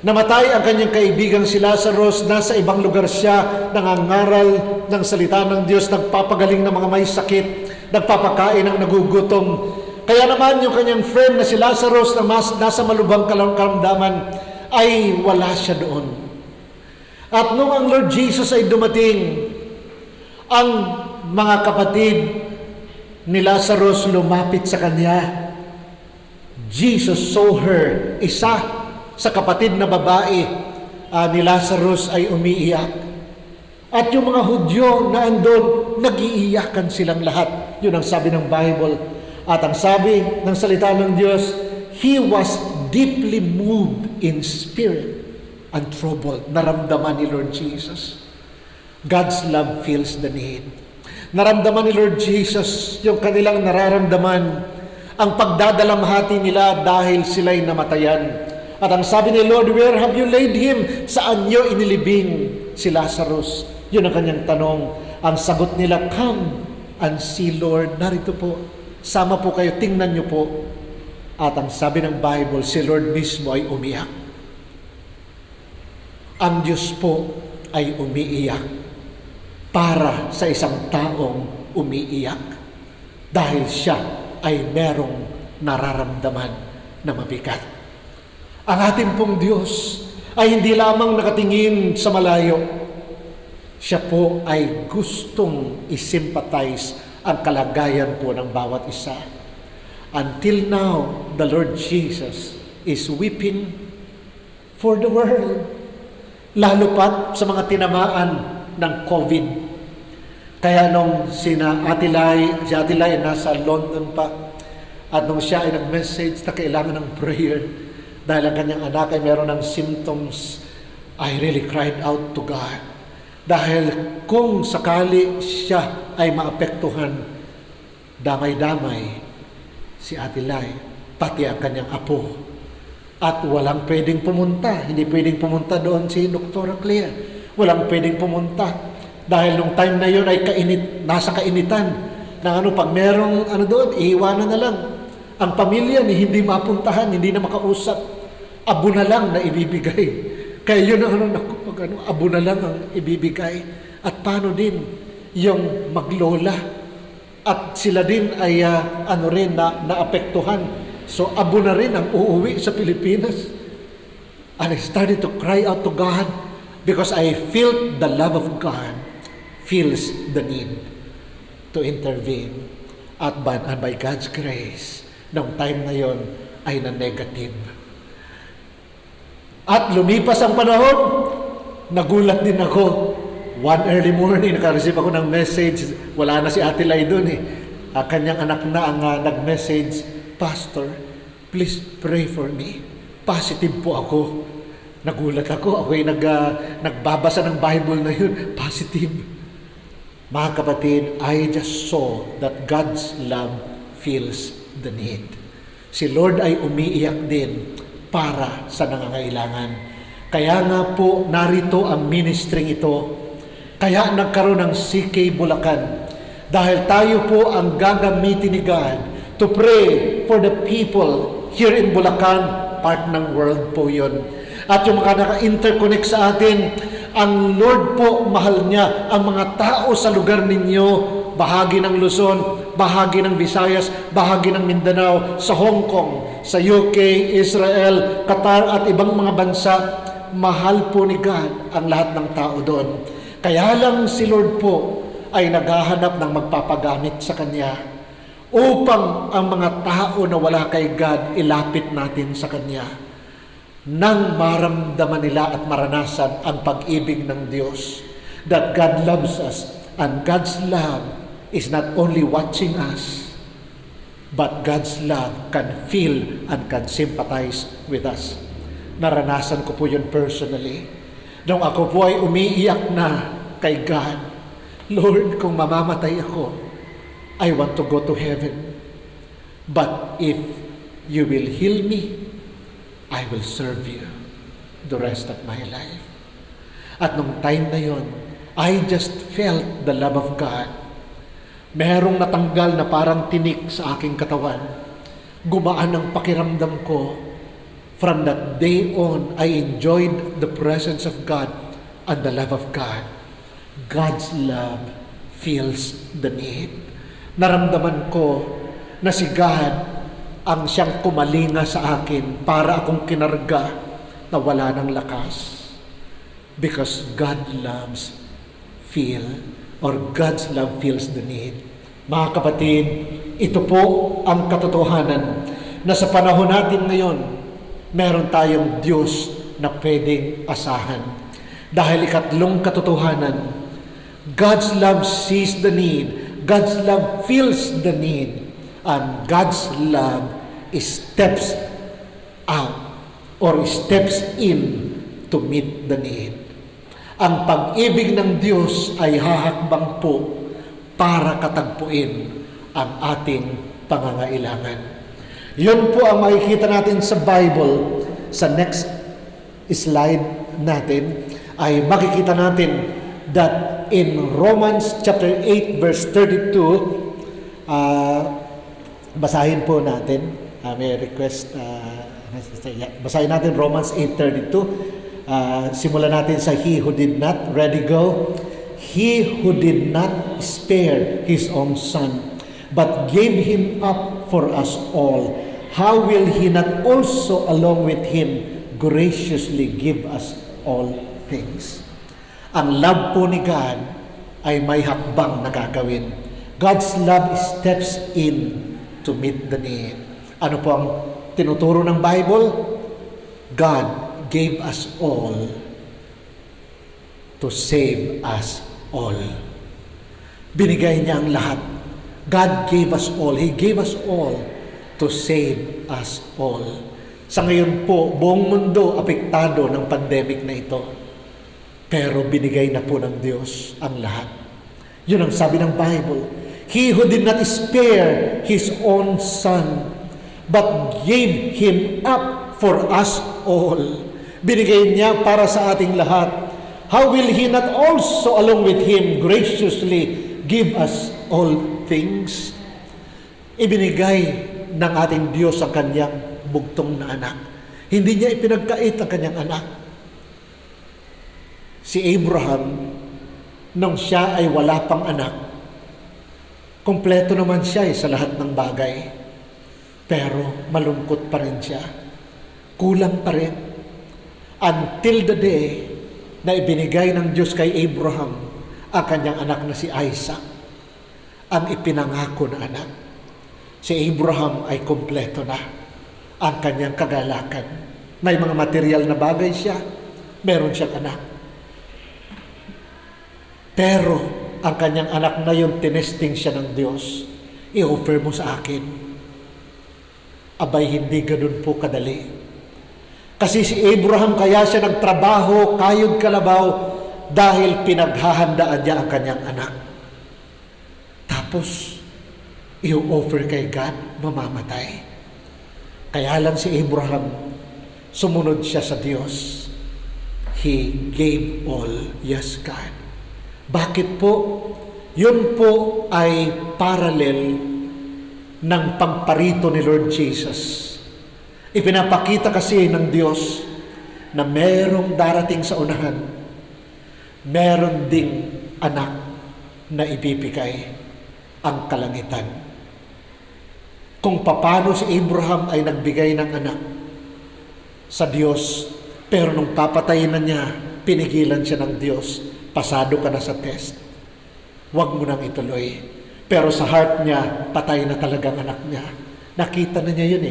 Namatay ang kanyang kaibigan si Lazarus, nasa ibang lugar siya, nangangaral ng salita ng Diyos, nagpapagaling ng mga may sakit, nagpapakain ng nagugutom. Kaya naman yung kanyang friend na si Lazarus na nasa malubhang karamdaman ay wala siya doon. At nung ang Lord Jesus ay dumating, ang mga kapatid ni Lazarus lumapit sa kanya. Jesus saw her. Isa sa kapatid na babae ni Lazarus ay umiiyak. At yung mga Hudyo na andun, nag-iiyakan silang lahat. Yun ang sabi ng Bible. At ang sabi ng salita ng Diyos, He was deeply moved in spirit and troubled. Naramdaman ni Lord Jesus. God's love feels the need. Naramdaman ni Lord Jesus yung kanilang nararamdaman, ang pagdadalamhati nila dahil sila'y namatayan. At ang sabi ni Lord, where have you laid him? Saan niyo inilibing si Lazarus? Yun ang kanyang tanong. Ang sagot nila, come and see, Lord. Narito po. Sama po kayo, tingnan niyo po. At ang sabi ng Bible, si Lord mismo ay umiyak. Ang Diyos po ay umiiyak para sa isang taong umiiyak dahil siya ay merong nararamdaman na mabigat. Ang ating pong Diyos ay hindi lamang nakatingin sa malayo. Siya po ay gustong isympathize ang kalagayan po ng bawat isa. Until now, the Lord Jesus is weeping for the world. Lalo pat sa mga tinamaan ng COVID. Kaya nung si Ate Lai nasa London pa, at nung siya ay nag-message na kailangan ng prayer dahil ang kanyang anak ay meron ng symptoms, I really cried out to God. Dahil kung sakali siya ay maapektuhan, damay-damay si Ate Lai, pati ang kanyang apo. At walang pwedeng pumunta. Hindi pwedeng pumunta doon si Dr. Claire. Walang pwedeng pumunta. Dahil nung time na yun ay nasa kainitan. Na pag merong doon, iiwanan na lang. Ang pamilya ni hindi mapuntahan, hindi na makausap. Abo na lang na ibibigay. Kaya yun ang abo na lang ang ibibigay. At paano din yung maglola? At sila din ay naapektuhan. So abo na rin ang uuwi sa Pilipinas. And I started to cry out to God because I felt the love of God feels the need to intervene. At by God's grace, noong time na yon ay na-negative. At lumipas ang panahon, nagulat din ako. One early morning, naka-receive ako ng message. Wala na si Ate Lai doon eh. Kanyang anak na ang nag-message, Pastor, please pray for me. Positive po ako. Nagulat ako. Ako'y nagbabasa ng Bible na yun. Positive. Mga kapatid, I just saw that God's love feels the need. Si Lord ay umiiyak din para sa nangangailangan. Kaya nga po, narito ang ministry ito. Kaya nagkaroon ng CK Bulacan. Dahil tayo po ang gagamitin ni God to pray for the people here in Bulacan, part ng world po yun. At yung mga naka-interconnect sa atin, ang Lord po, mahal niya ang mga tao sa lugar ninyo, bahagi ng Luzon, bahagi ng Visayas, bahagi ng Mindanao, sa Hong Kong, sa UK, Israel, Qatar at ibang mga bansa. Mahal po ni God ang lahat ng tao doon. Kaya lang si Lord po ay naghahanap ng magpapagamit sa Kanya upang ang mga tao na wala kay God, ilapit natin sa Kanya nang maramdaman nila at maranasan ang pag-ibig ng Diyos. That God loves us, and God's love is not only watching us, but God's love can feel and can sympathize with us. Naranasan ko po yun personally. Nung ako po ay umiiyak na kay God, Lord, kung mamamatay ako, I want to go to heaven. But if you will heal me, I will serve you the rest of my life. At nung time na yon, I just felt the love of God. Merong natanggal na parang tinik sa aking katawan. Gumaan ang pakiramdam ko. From that day on, I enjoyed the presence of God and the love of God. God's love feels the need. Naramdaman ko na si God ang siyang kumalinga sa akin para akong kinarga na wala ng lakas. Because God's love feels the need. Mga kapatid, ito po ang katotohanan na sa panahon natin ngayon, meron tayong Diyos na pwedeng asahan. Dahil ikatlong katotohanan, God's love sees the need, God's love feels the need, and God's love steps out or steps in to meet the need. Ang pag-ibig ng Diyos ay hahakbang po para katagpuin ang ating pangangailangan. Yun po ang makikita natin sa Bible. Sa next slide natin ay makikita natin that in Romans chapter 8 verse 32, basahin po natin. May request, basahin natin Romans 8:32. Simulan natin sa He who did not, ready go. He who did not spare His own Son, but gave Him up for us all, how will He not also along with Him graciously give us all things? Ang love po ni God ay may hakbang na gagawin. God's love steps in to meet the need. Ano po ang tinuturo ng Bible? God gave us all to save us all. Binigay niya ang lahat. God gave us all. He gave us all to save us all. Sa ngayon po, buong mundo apektado ng pandemic na ito. Pero binigay na po ng Diyos ang lahat. Yun ang sabi ng Bible. He who did not spare His own Son, but gave Him up for us all. Binigay niya para sa ating lahat. How will He not also along with Him graciously give us all things? Ibinigay ng ating Diyos ang kanyang bugtong na anak. Hindi niya ipinagkait ang kanyang anak. Si Abraham, nung siya ay wala pang anak, kumpleto naman siya sa lahat ng bagay. Pero malungkot pa rin siya. Kulang pa rin. Until the day na ibinigay ng Diyos kay Abraham ang kanyang anak na si Isaac, ang ipinangako na anak. Si Abraham ay kompleto na ang kanyang kagalakan. May mga material na bagay siya, meron siyang anak. Pero ang kanyang anak na yun, tinesting siya ng Diyos. I-offer mo sa akin. Abay, hindi ganun po kadali. Kasi si Abraham kaya siya nagtrabaho, kayod kalabaw, dahil pinaghahandaan niya ang kanyang anak. Tapos, i-offer kay God, mamamatay. Kaya lang si Abraham, sumunod siya sa Diyos. He gave all. Yes, God. Bakit po? Yun po ay parallel ng pagparito ni Lord Jesus. Ipinapakita kasi ng Diyos na merong darating sa unahan, meron ding anak na ibibigay ang kalangitan. Kung paano si Abraham ay nagbigay ng anak sa Diyos, pero nung papatayin na niya, pinigilan siya ng Diyos. Pasado ka na sa test. Huwag mo nang ituloy. Pero sa heart niya, patay na talagang anak niya. Nakita na niya yun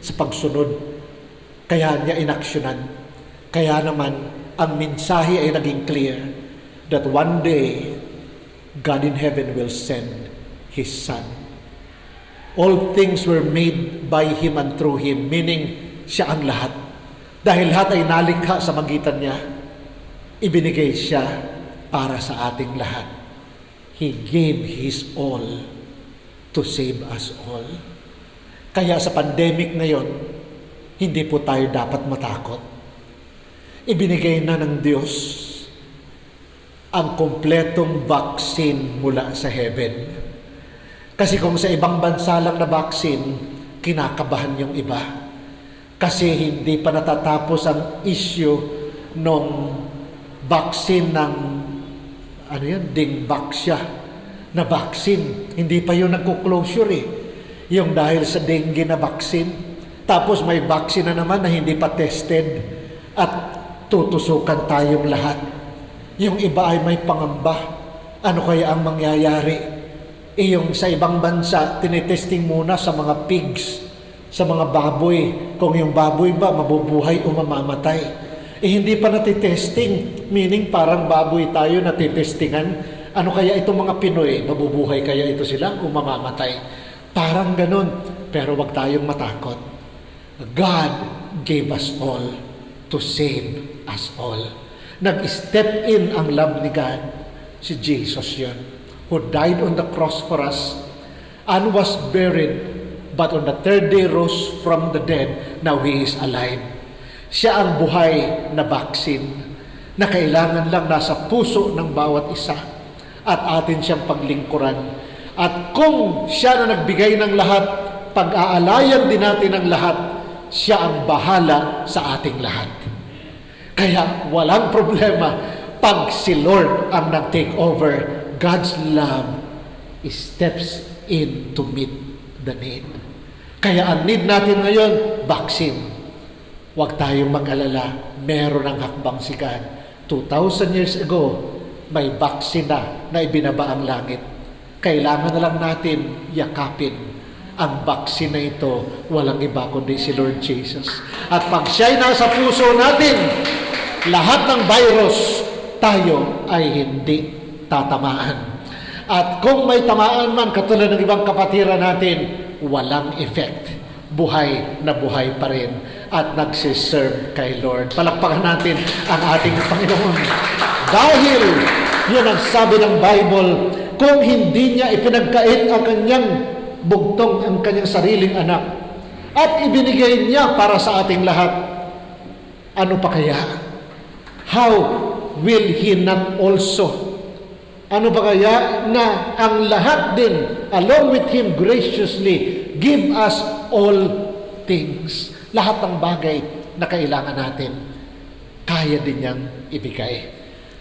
sa pagsunod. Kaya niya inaksyonan. Kaya naman, ang mensahe ay naging clear that one day, God in heaven will send His Son. All things were made by Him and through Him, meaning siya ang lahat. Dahil lahat ay nalikha sa magitan niya, ibinigay siya para sa ating lahat. He gave His all to save us all. Kaya sa pandemic ngayon, hindi po tayo dapat matakot. Ibinigay na ng Diyos ang kompletong vaccine mula sa heaven. Kasi kung sa ibang bansa lang na vaccine, kinakabahan yung iba. Kasi hindi pa natatapos ang issue ng vaccine ng Dengvaxia na vaccine. Hindi pa yun nagko-closure Yung dahil sa dengue na vaccine. Tapos may vaccine na naman na hindi pa tested at tutusukan tayong lahat. Yung iba ay may pangamba. Ano kaya ang mangyayari? Yung sa ibang bansa, tinetesting muna sa mga pigs, sa mga baboy. Kung yung baboy ba mabubuhay o mamamatay. Hindi pa natitesting, meaning parang baboy tayo natitestingan. Ano kaya itong mga Pinoy? Mabubuhay kaya ito sila o mamamatay? Parang ganun. Pero wag tayong matakot. God gave us all to save us all. Nag-step in ang love ni God. Si Jesus yun, who died on the cross for us and was buried, but on the third day rose from the dead. Now He is alive. Siya ang buhay na vaccine na kailangan lang nasa puso ng bawat isa at atin siyang paglingkuran. At kung siya na nagbigay ng lahat, pag-aalayan din natin ang lahat, siya ang bahala sa ating lahat. Kaya walang problema pag si Lord ang nag-take over. God's love steps in to meet the need. Kaya ang need natin ngayon, vaccine. Huwag tayong mag-alala, meron ang hakbang si God. 2,000 years ago, may vaccine na ibinaba ang langit. Kailangan na lang natin yakapin ang vaccine na ito. Walang iba kundi si Lord Jesus. At pag siya'y nasa puso natin, lahat ng virus, tayo ay hindi tatamaan. At kung may tamaan man, katulad ng ibang kapatiran natin, walang effect. Buhay na buhay pa rin at nagsiserve kay Lord. Palakpakan natin ang ating Panginoon. Dahil yun ang sabi ng Bible, kung hindi niya ipinagkait ang kanyang bugtong, ang kanyang sariling anak, at ibinigay niya para sa ating lahat, ano pa kaya? How will He not also? Ano ba kaya na ang lahat din, along with Him graciously, give us all things. Lahat ng bagay na kailangan natin, kaya din niyang ibigay.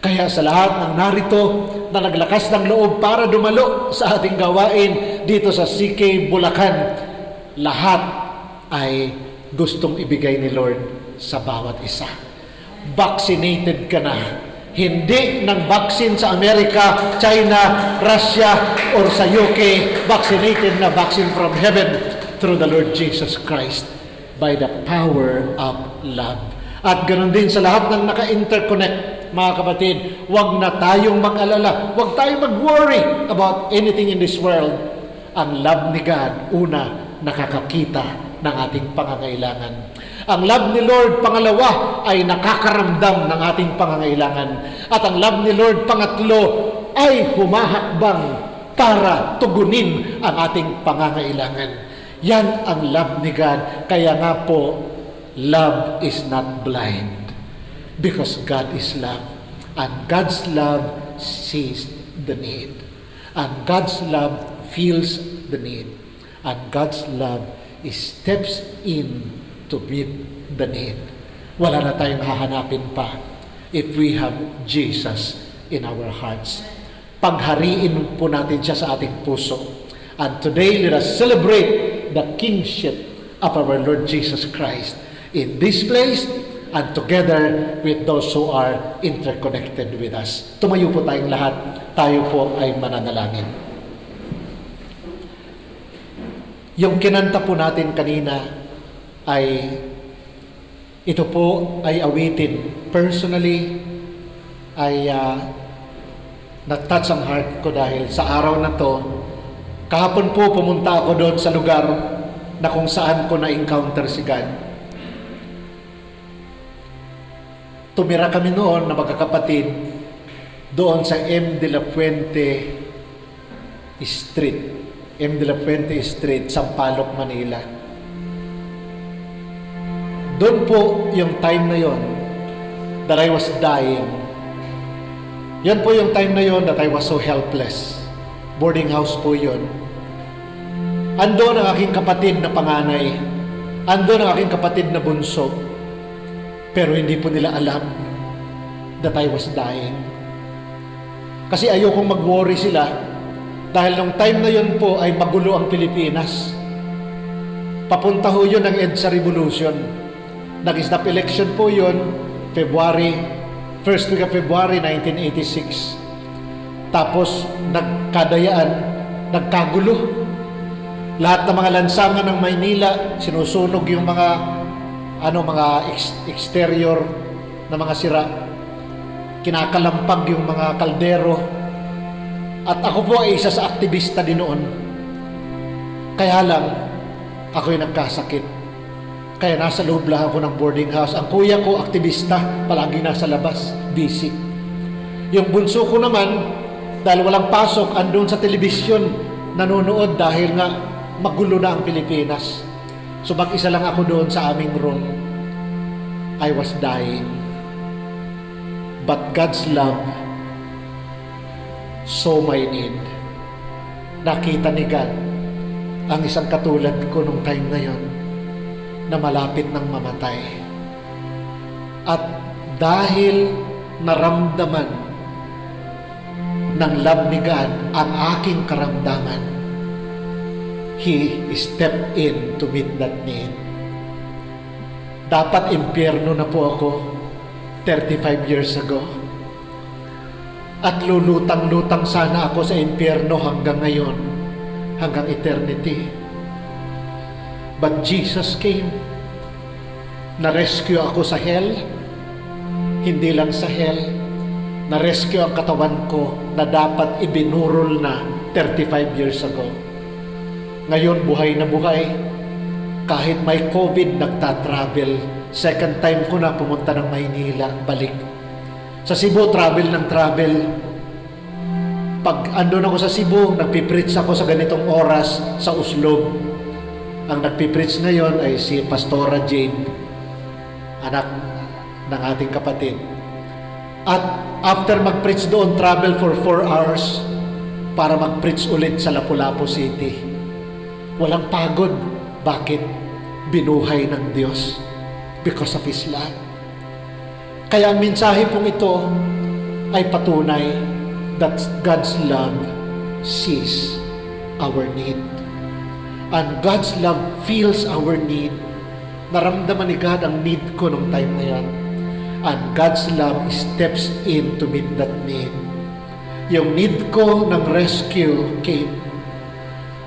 Kaya sa lahat ng narito na naglakas ng loob para dumalo sa ating gawain dito sa CK Bulacan, lahat ay gustong ibigay ni Lord sa bawat isa. Vaccinated ka na. Hindi ng vaccine sa Amerika, China, Russia, or sa UK, vaccinated na vaccine from heaven through the Lord Jesus Christ by the power of love. At ganoon din sa lahat ng naka-interconnect, mga kapatid, huwag na tayong mag-alala, huwag tayong mag-worry about anything in this world. Ang love ni God, una, nakakakita ng ating pangangailangan. Ang love ni Lord, pangalawa, ay nakakaramdam ng ating pangangailangan. At ang love ni Lord, pangatlo, ay humahakbang para tugunin ang ating pangangailangan. Yan ang love ni God. Kaya nga po, love is not blind. Because God is love. And God's love sees the need. And God's love feels the need. And God's love steps in to meet the need. Wala na tayong hahanapin pa if we have Jesus in our hearts. Paghariin po natin siya sa ating puso. And today, let us celebrate the kingship of our Lord Jesus Christ in this place and together with those who are interconnected with us. Tumayo po tayong lahat. Tayo po ay mananalangin. Yung kinanta po natin kanina ay ito po ay awitin. Personally, ay nag-touch ang heart ko dahil sa araw na to, kahapon po pumunta ako doon sa lugar na kung saan ko na-encounter si God. Tumira kami noon na magkakapatid doon sa M. de la Fuente Street. M. de la Fuente Street, Sampaloc, Manila. Doon po yung time na yon that I was dying. Yan po yung time na yon that I was so helpless. Boarding house po yun. Andun ang aking kapatid na panganay. Andun ang aking kapatid na bunso. Pero hindi po nila alam that I was dying. Kasi ayokong mag-worry sila dahil nung time na yon po ay magulo ang Pilipinas. Papunta ho yun ang EDSA Revolution. Nag-snap election po yun, first week of February 1986. Tapos nagkadayaan, nagkagulo. Lahat ng mga lansangan ng Maynila, sinusunog yung mga exterior na mga sira. Kinakalampag yung mga kaldero. At ako po ay isa sa aktivista din noon. Kaya lang, ako'y nagkasakit. Kaya nasa loob lang ako ng boarding house. Ang kuya ko, aktivista, palagi nasa labas, busy. Yung bunso ko naman, dahil walang pasok, andun sa telebisyon, nanonood dahil nga magulo na ang Pilipinas. So mag-isa lang ako doon sa aming room. I was dying. But God's love saw my need. Nakita ni God ang isang katulad ko nung time na yon na malapit ng mamatay. At dahil naramdaman ng love ni God ang aking karamdaman, He stepped in to meet that need. Dapat impyerno na po ako 35 years ago. At lulutang-lutang sana ako sa impyerno hanggang ngayon, hanggang eternity. But Jesus came. Na-rescue ako sa hell. Hindi lang sa hell. Na-rescue ang katawan ko na dapat ibinurol na 35 years ago. Ngayon, buhay na buhay. Kahit may COVID, nagta-travel. Second time ko na pumunta ng Maynila, balik. Sa Cebu, travel ng travel. Pag andun ako sa Cebu, nagpipreach ako sa ganitong oras sa Uslob. Ang nagpipreach ngayon ay si Pastora Jane, anak ng ating kapatid. At after mag-preach doon, travel for 4 hours para mag-preach ulit sa Lapu-Lapu City. Walang pagod. Bakit? Binuhay ng Diyos because of His love. Kaya ang mensahe pong ito ay patunay that God's love sees our need. And God's love feels our need. Naramdaman ni God ang need ko nung time na yan. And God's love steps in to meet that need. Yung need ko ng rescue came.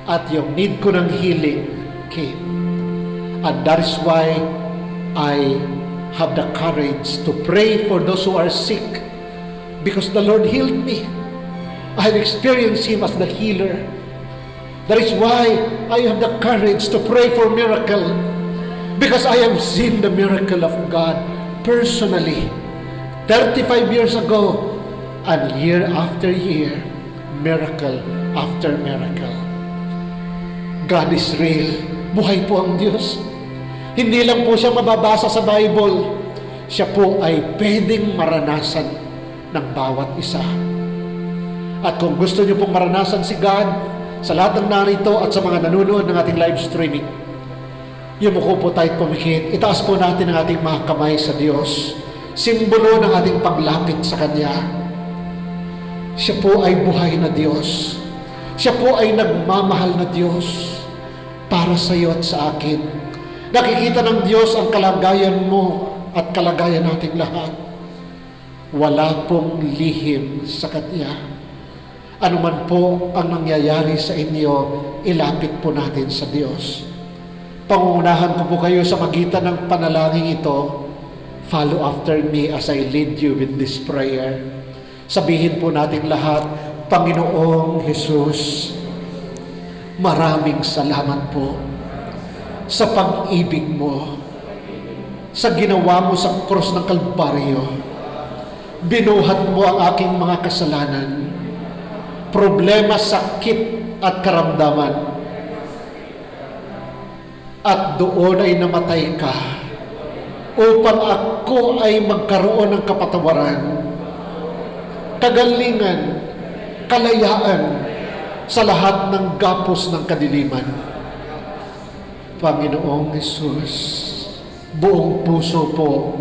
At yung need ko ng healing came. And that is why I have the courage to pray for those who are sick, because the Lord healed me. I have experienced Him as the healer. That is why I have the courage to pray for miracle, because I have seen the miracle of God personally 35 years ago, and year after year, miracle after miracle. God is real. Buhay po ang Diyos. Hindi lang po siya mababasa sa Bible. Siya po ay pwedeng maranasan ng bawat isa. At kung gusto niyo pong maranasan si God, sa lahat ng narito at sa mga nanonood ng ating live streaming, yumuko po tayo pumikit. Itaas po natin ang ating mga kamay sa Diyos. Simbolo ng ating paglapit sa Kanya. Siya po ay buhay na Diyos. Siya po ay nagmamahal na Diyos para sa iyo at sa akin. Nakikita ng Diyos ang kalagayan mo at kalagayan nating lahat. Wala pong lihim sa Kanya. Ano man po ang nangyayari sa inyo, ilapit po natin sa Diyos. Pangungunahan ko po kayo sa magitan ng panalangin ito. Follow after me as I lead you with this prayer. Sabihin po natin lahat, Panginoong Jesus, maraming salamat po sa pag-ibig mo, sa ginawa mo sa krus ng Kalbaryo. Binuhat mo ang aking mga kasalanan, problema, sakit at karamdaman. At doon ay namatay ka upang ako ay magkaroon ng kapatawaran, kagalingan, kalayaan sa lahat ng gapos ng kadiliman. Panginoong Jesus, buong puso po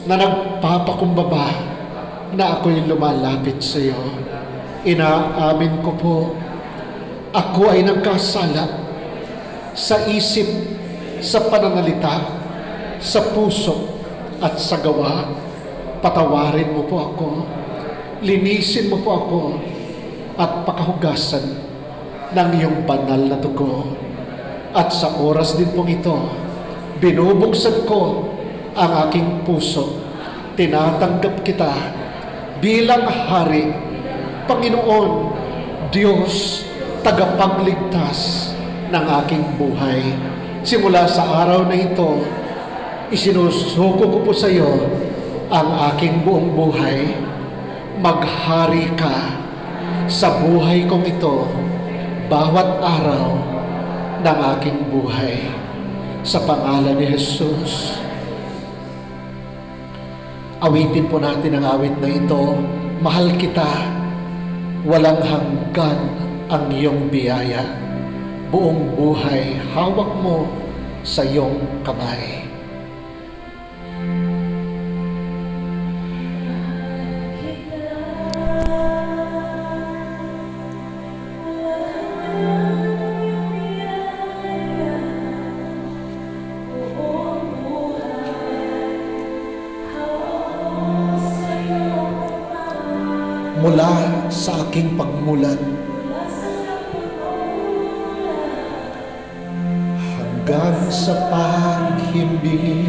na nagpapakumbaba na ako'y lumalapit sa iyo. Inaamin ko po, ako ay nagkasala sa isip, sa pananalita, sa puso at sa gawa. Patawarin mo po ako, linisin mo po ako, at pakahugasan ng iyong banal na dugo. At sa oras din pong ito, binubuksan ko ang aking puso. Tinatanggap kita bilang Hari, Panginoon, Diyos, tagapagligtas ng aking buhay. Simula sa araw na ito, isinusuko ko po sa iyo ang aking buong buhay. Maghari ka sa buhay kong ito bawat araw ng aking buhay. Sa pangalan ni Jesus. Awitin po natin ang awit na ito. Mahal kita, walang hanggan ang iyong biyaya. Buong buhay, hawak mo sa iyong kamay. Mula sa aking pagmulan hanggang sa paghimbing,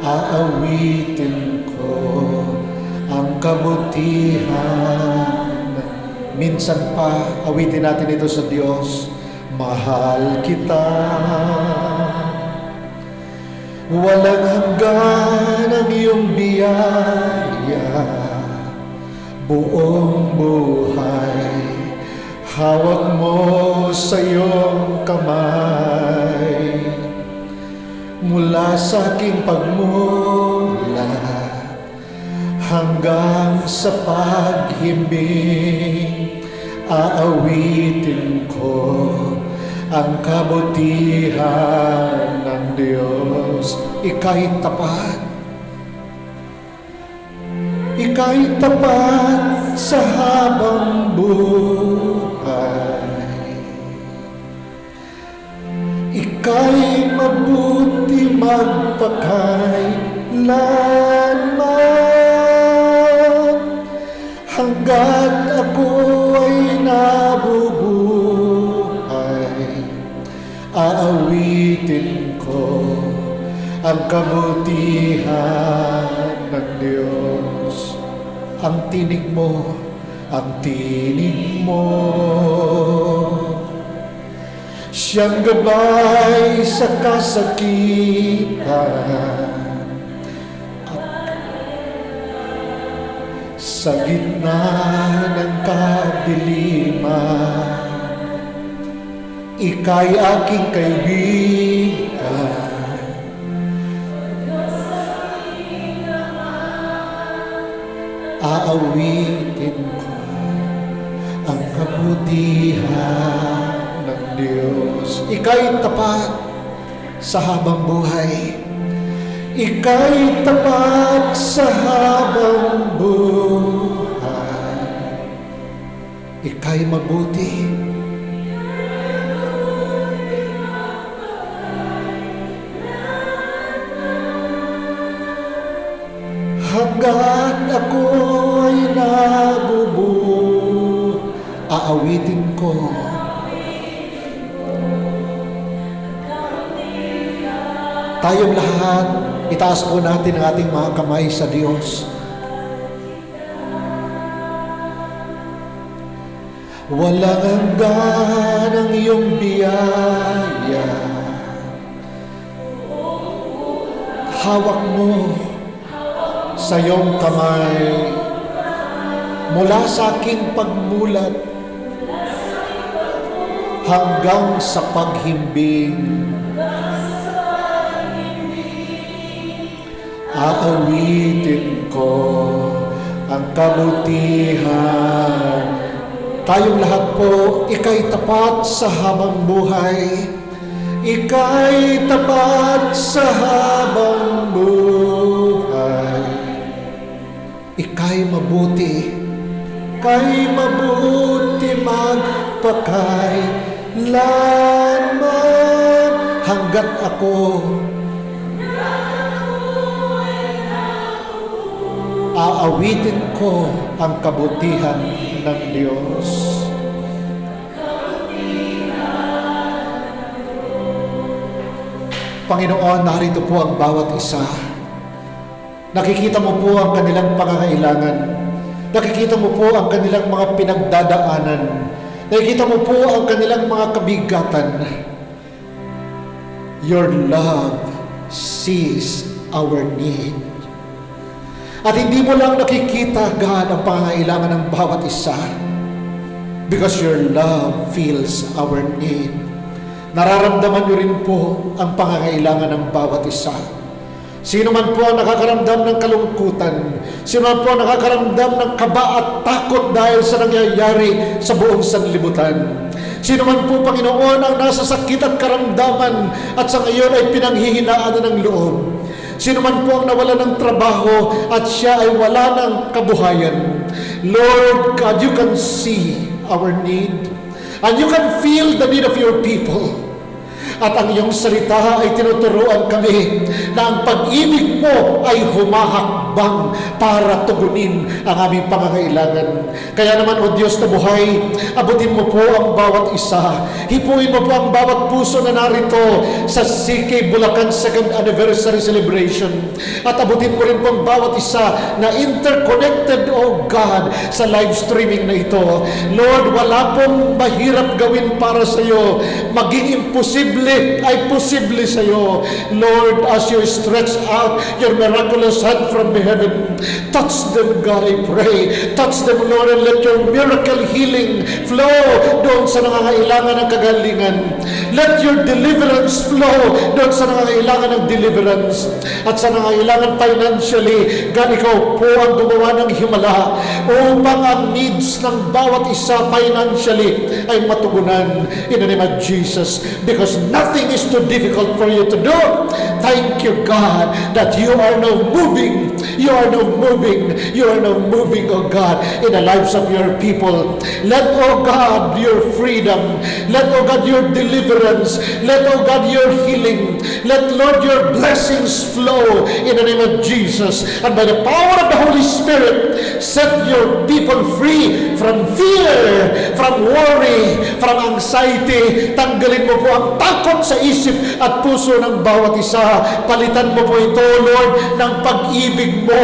aawitin ko ang kabutihan. Minsan pa, awitin natin ito sa Diyos. Mahal kita, walang hanggan ang iyong biyaya. Buong buhay, hawak mo sa iyong kamay. Mula sa aking pagmula hanggang sa paghimbing, aawitin ko ang kabutihan ng Diyos. Ika'y tapat. Ika'y tapat sa habang buhay. Ika'y mabuti magpakay lanman, hanggat ako ay nabubuhay, aawitin ko ang kabutihan ng Diyos. Ang tinig mo, siyang gabay sa kasakitan, sa gitna ng kadiliman, ika'y aking kaibigan. Aawitin ko ang kabutihan ng Diyos. Ika'y tapat sa habang buhay. Ika'y tapat sa habang buhay. Ika'y mabuti. Hanggat ako ay nabubuhay, aawitin ko tayong lahat. Itaas po natin ang ating mga kamay sa Diyos. Walang hanggan ang iyong biyaya. Hawak mo sa iyong kamay mula sa aking pagmulat hanggang sa paghimbing. Aawitin ko ang kabutihan. Tayong lahat po, ika'y tapat sa habang buhay. Ika'y tapat sa habang buhay. Ika'y mabuti. Ika'y mabuti magpakailanman hanggat ako aawitin ko ang kabutihan ng Diyos. Panginoon, narito po ang bawat isa. Nakikita mo po ang kanilang pangangailangan. Nakikita mo po ang kanilang mga pinagdadaanan. Nakikita mo po ang kanilang mga kabigatan. Your love sees our need. At hindi mo lang nakikita, God, ang pangangailangan ng bawat isa, because your love feels our need. Nararamdaman nyo rin po ang pangangailangan ng bawat isa. Sino man po ang nakakaramdam ng kalungkutan, sino man po ang nakakaramdam ng kaba at takot dahil sa nangyayari sa buong sanlibutan, sino man po, Panginoon, ang nasa sakit at karamdaman at sa ngayon ay pinanghihinaan ng loob, sino man po ang nawala ng trabaho at siya ay wala ng kabuhayan, Lord God, you can see our need and you can feel the need of your people. At ang iyong salita ay tinuturuan kami na ang pag-ibig mo ay humahakbang para tugunin ang aming pangangailangan. Kaya naman, O Diyos na buhay, abutin mo po ang bawat isa. Hipuin mo po ang bawat puso na narito sa CK Bulacan 2nd Anniversary Celebration. At abutin mo rin po ang bawat isa na interconnected, O God, sa live streaming na ito. Lord, wala pong mahirap gawin para sa iyo. Maging imposible ay posible sa iyo. Lord, as you stretch out your miraculous hand from the heaven, touch them, God, I pray. Touch them, Lord, and let your miracle healing flow doon sa nangangailangan ng kagalingan. Let your deliverance flow doon sa nangangailangan ng deliverance. At sa nangangailangan financially, God, ikaw po ang gumawa ng himala upang ang needs ng bawat isa financially ay matugunan in the name of Jesus, because nothing is too difficult for you to do. Thank you, God, that you are now moving, you are now moving, you are now moving, oh God, in the lives of your people. Let, oh God, your freedom, let, oh God, your deliverance, let, oh God, your healing, let, Lord, your blessings flow in the name of Jesus. And by the power of the Holy Spirit, set your people free from fear, from worry, from anxiety. Tanggalin mo po ang takot sa isip at puso ng bawat isa. Palitan mo po ito, Lord, ng pag-ibig mo.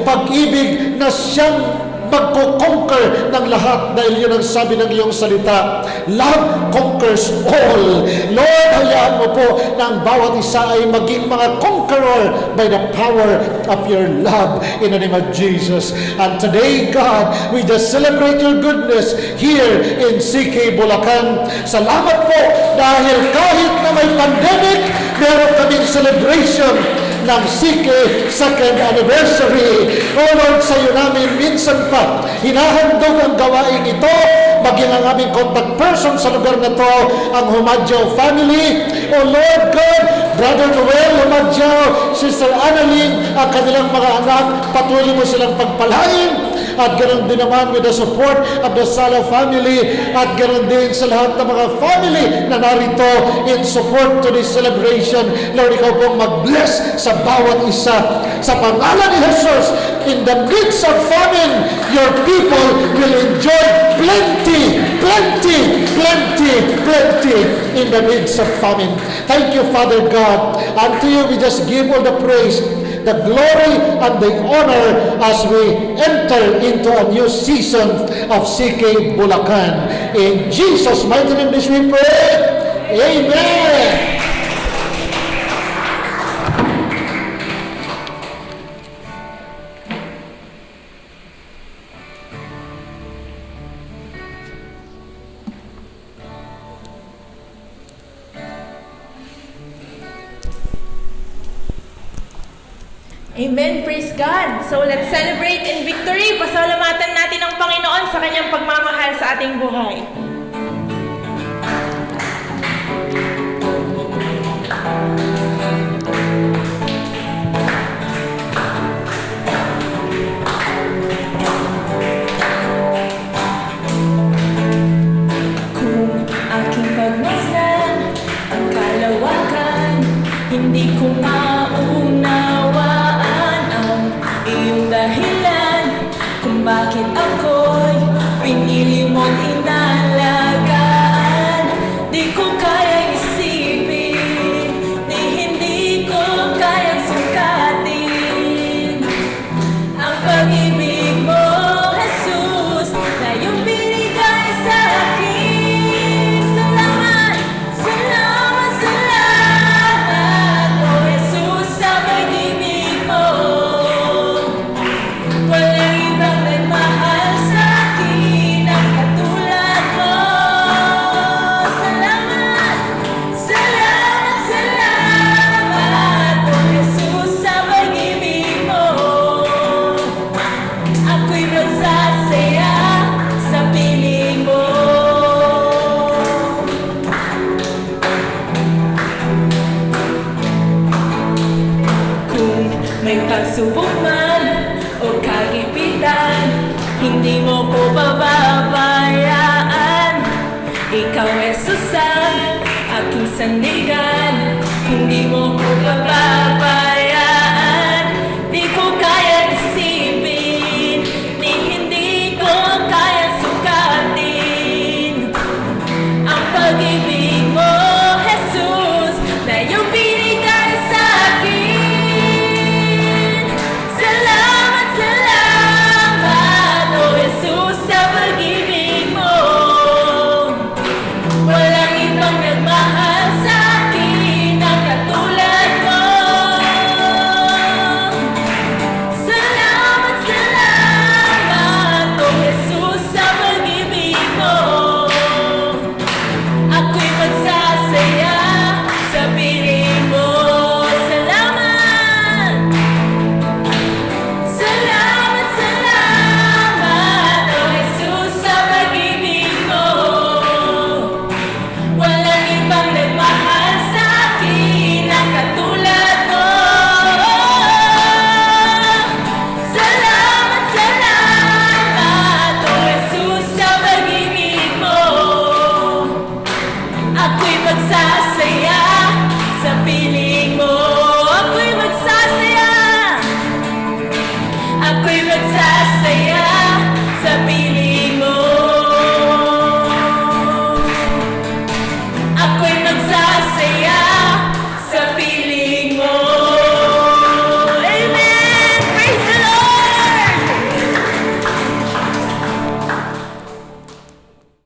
Pag-ibig na siyang magko-conquer ng lahat, dahil yun ang sabi ng iyong salita. Love conquers all. Lord, hayaan mo po na ang bawat isa ay maging mga conqueror by the power of your love in the name of Jesus. And today, God, we just celebrate your goodness here in CK Bulacan. Salamat po dahil kahit na may pandemic, meron kaming celebration ng CK second anniversary. O Lord, sa iyo namin minsan pa hinahandog ang gawain ito, maging ang aming contact person sa lugar na to, ang Humadjao family. O Lord God, Brother Noel Humadjao, Sister Annalyn, ang kanilang mga anak, patuloy mo silang pagpalain. At ganoon din naman with the support of the Sala family, at ganoon din sa lahat ng mga family na narito in support to this celebration. Lord, ikaw pong mag-bless sa bawat isa. Sa pangalan ni Jesus, in the midst of famine, your people will enjoy plenty, plenty, plenty, plenty in the midst of famine. Thank you, Father God. And to you we just give all the praise, the glory, and the honor as we enter into a new season of CK Bulacan. In Jesus' mighty name this we pray. Amen. Amen. Praise God. So let's celebrate in victory. Pasalamatan natin ang Panginoon sa kanyang pagmamahal sa ating buhay. Kung aking pagmasdan ang kalawakan, hindi ko maunawaan ang iyong dahilan kung bakit ako'y pinili mong inalagaan. Di ko kayang isipin, di hindi ko kayang sukatin ang pag-ibig mo, Jesus, na iyong binigay sa akin. Salamat, salamat, salamat, oh Jesus, sa pag-ibig mo. Walang ibang nagmahal sa akin ang katulad mo. Salamat, salamat, salamat, oh Jesus, sa pag-ibig mo. Ako'y magsasaya sa piling mo. Kung may pagsubok man o kagipitan, hindi mo ko bababa.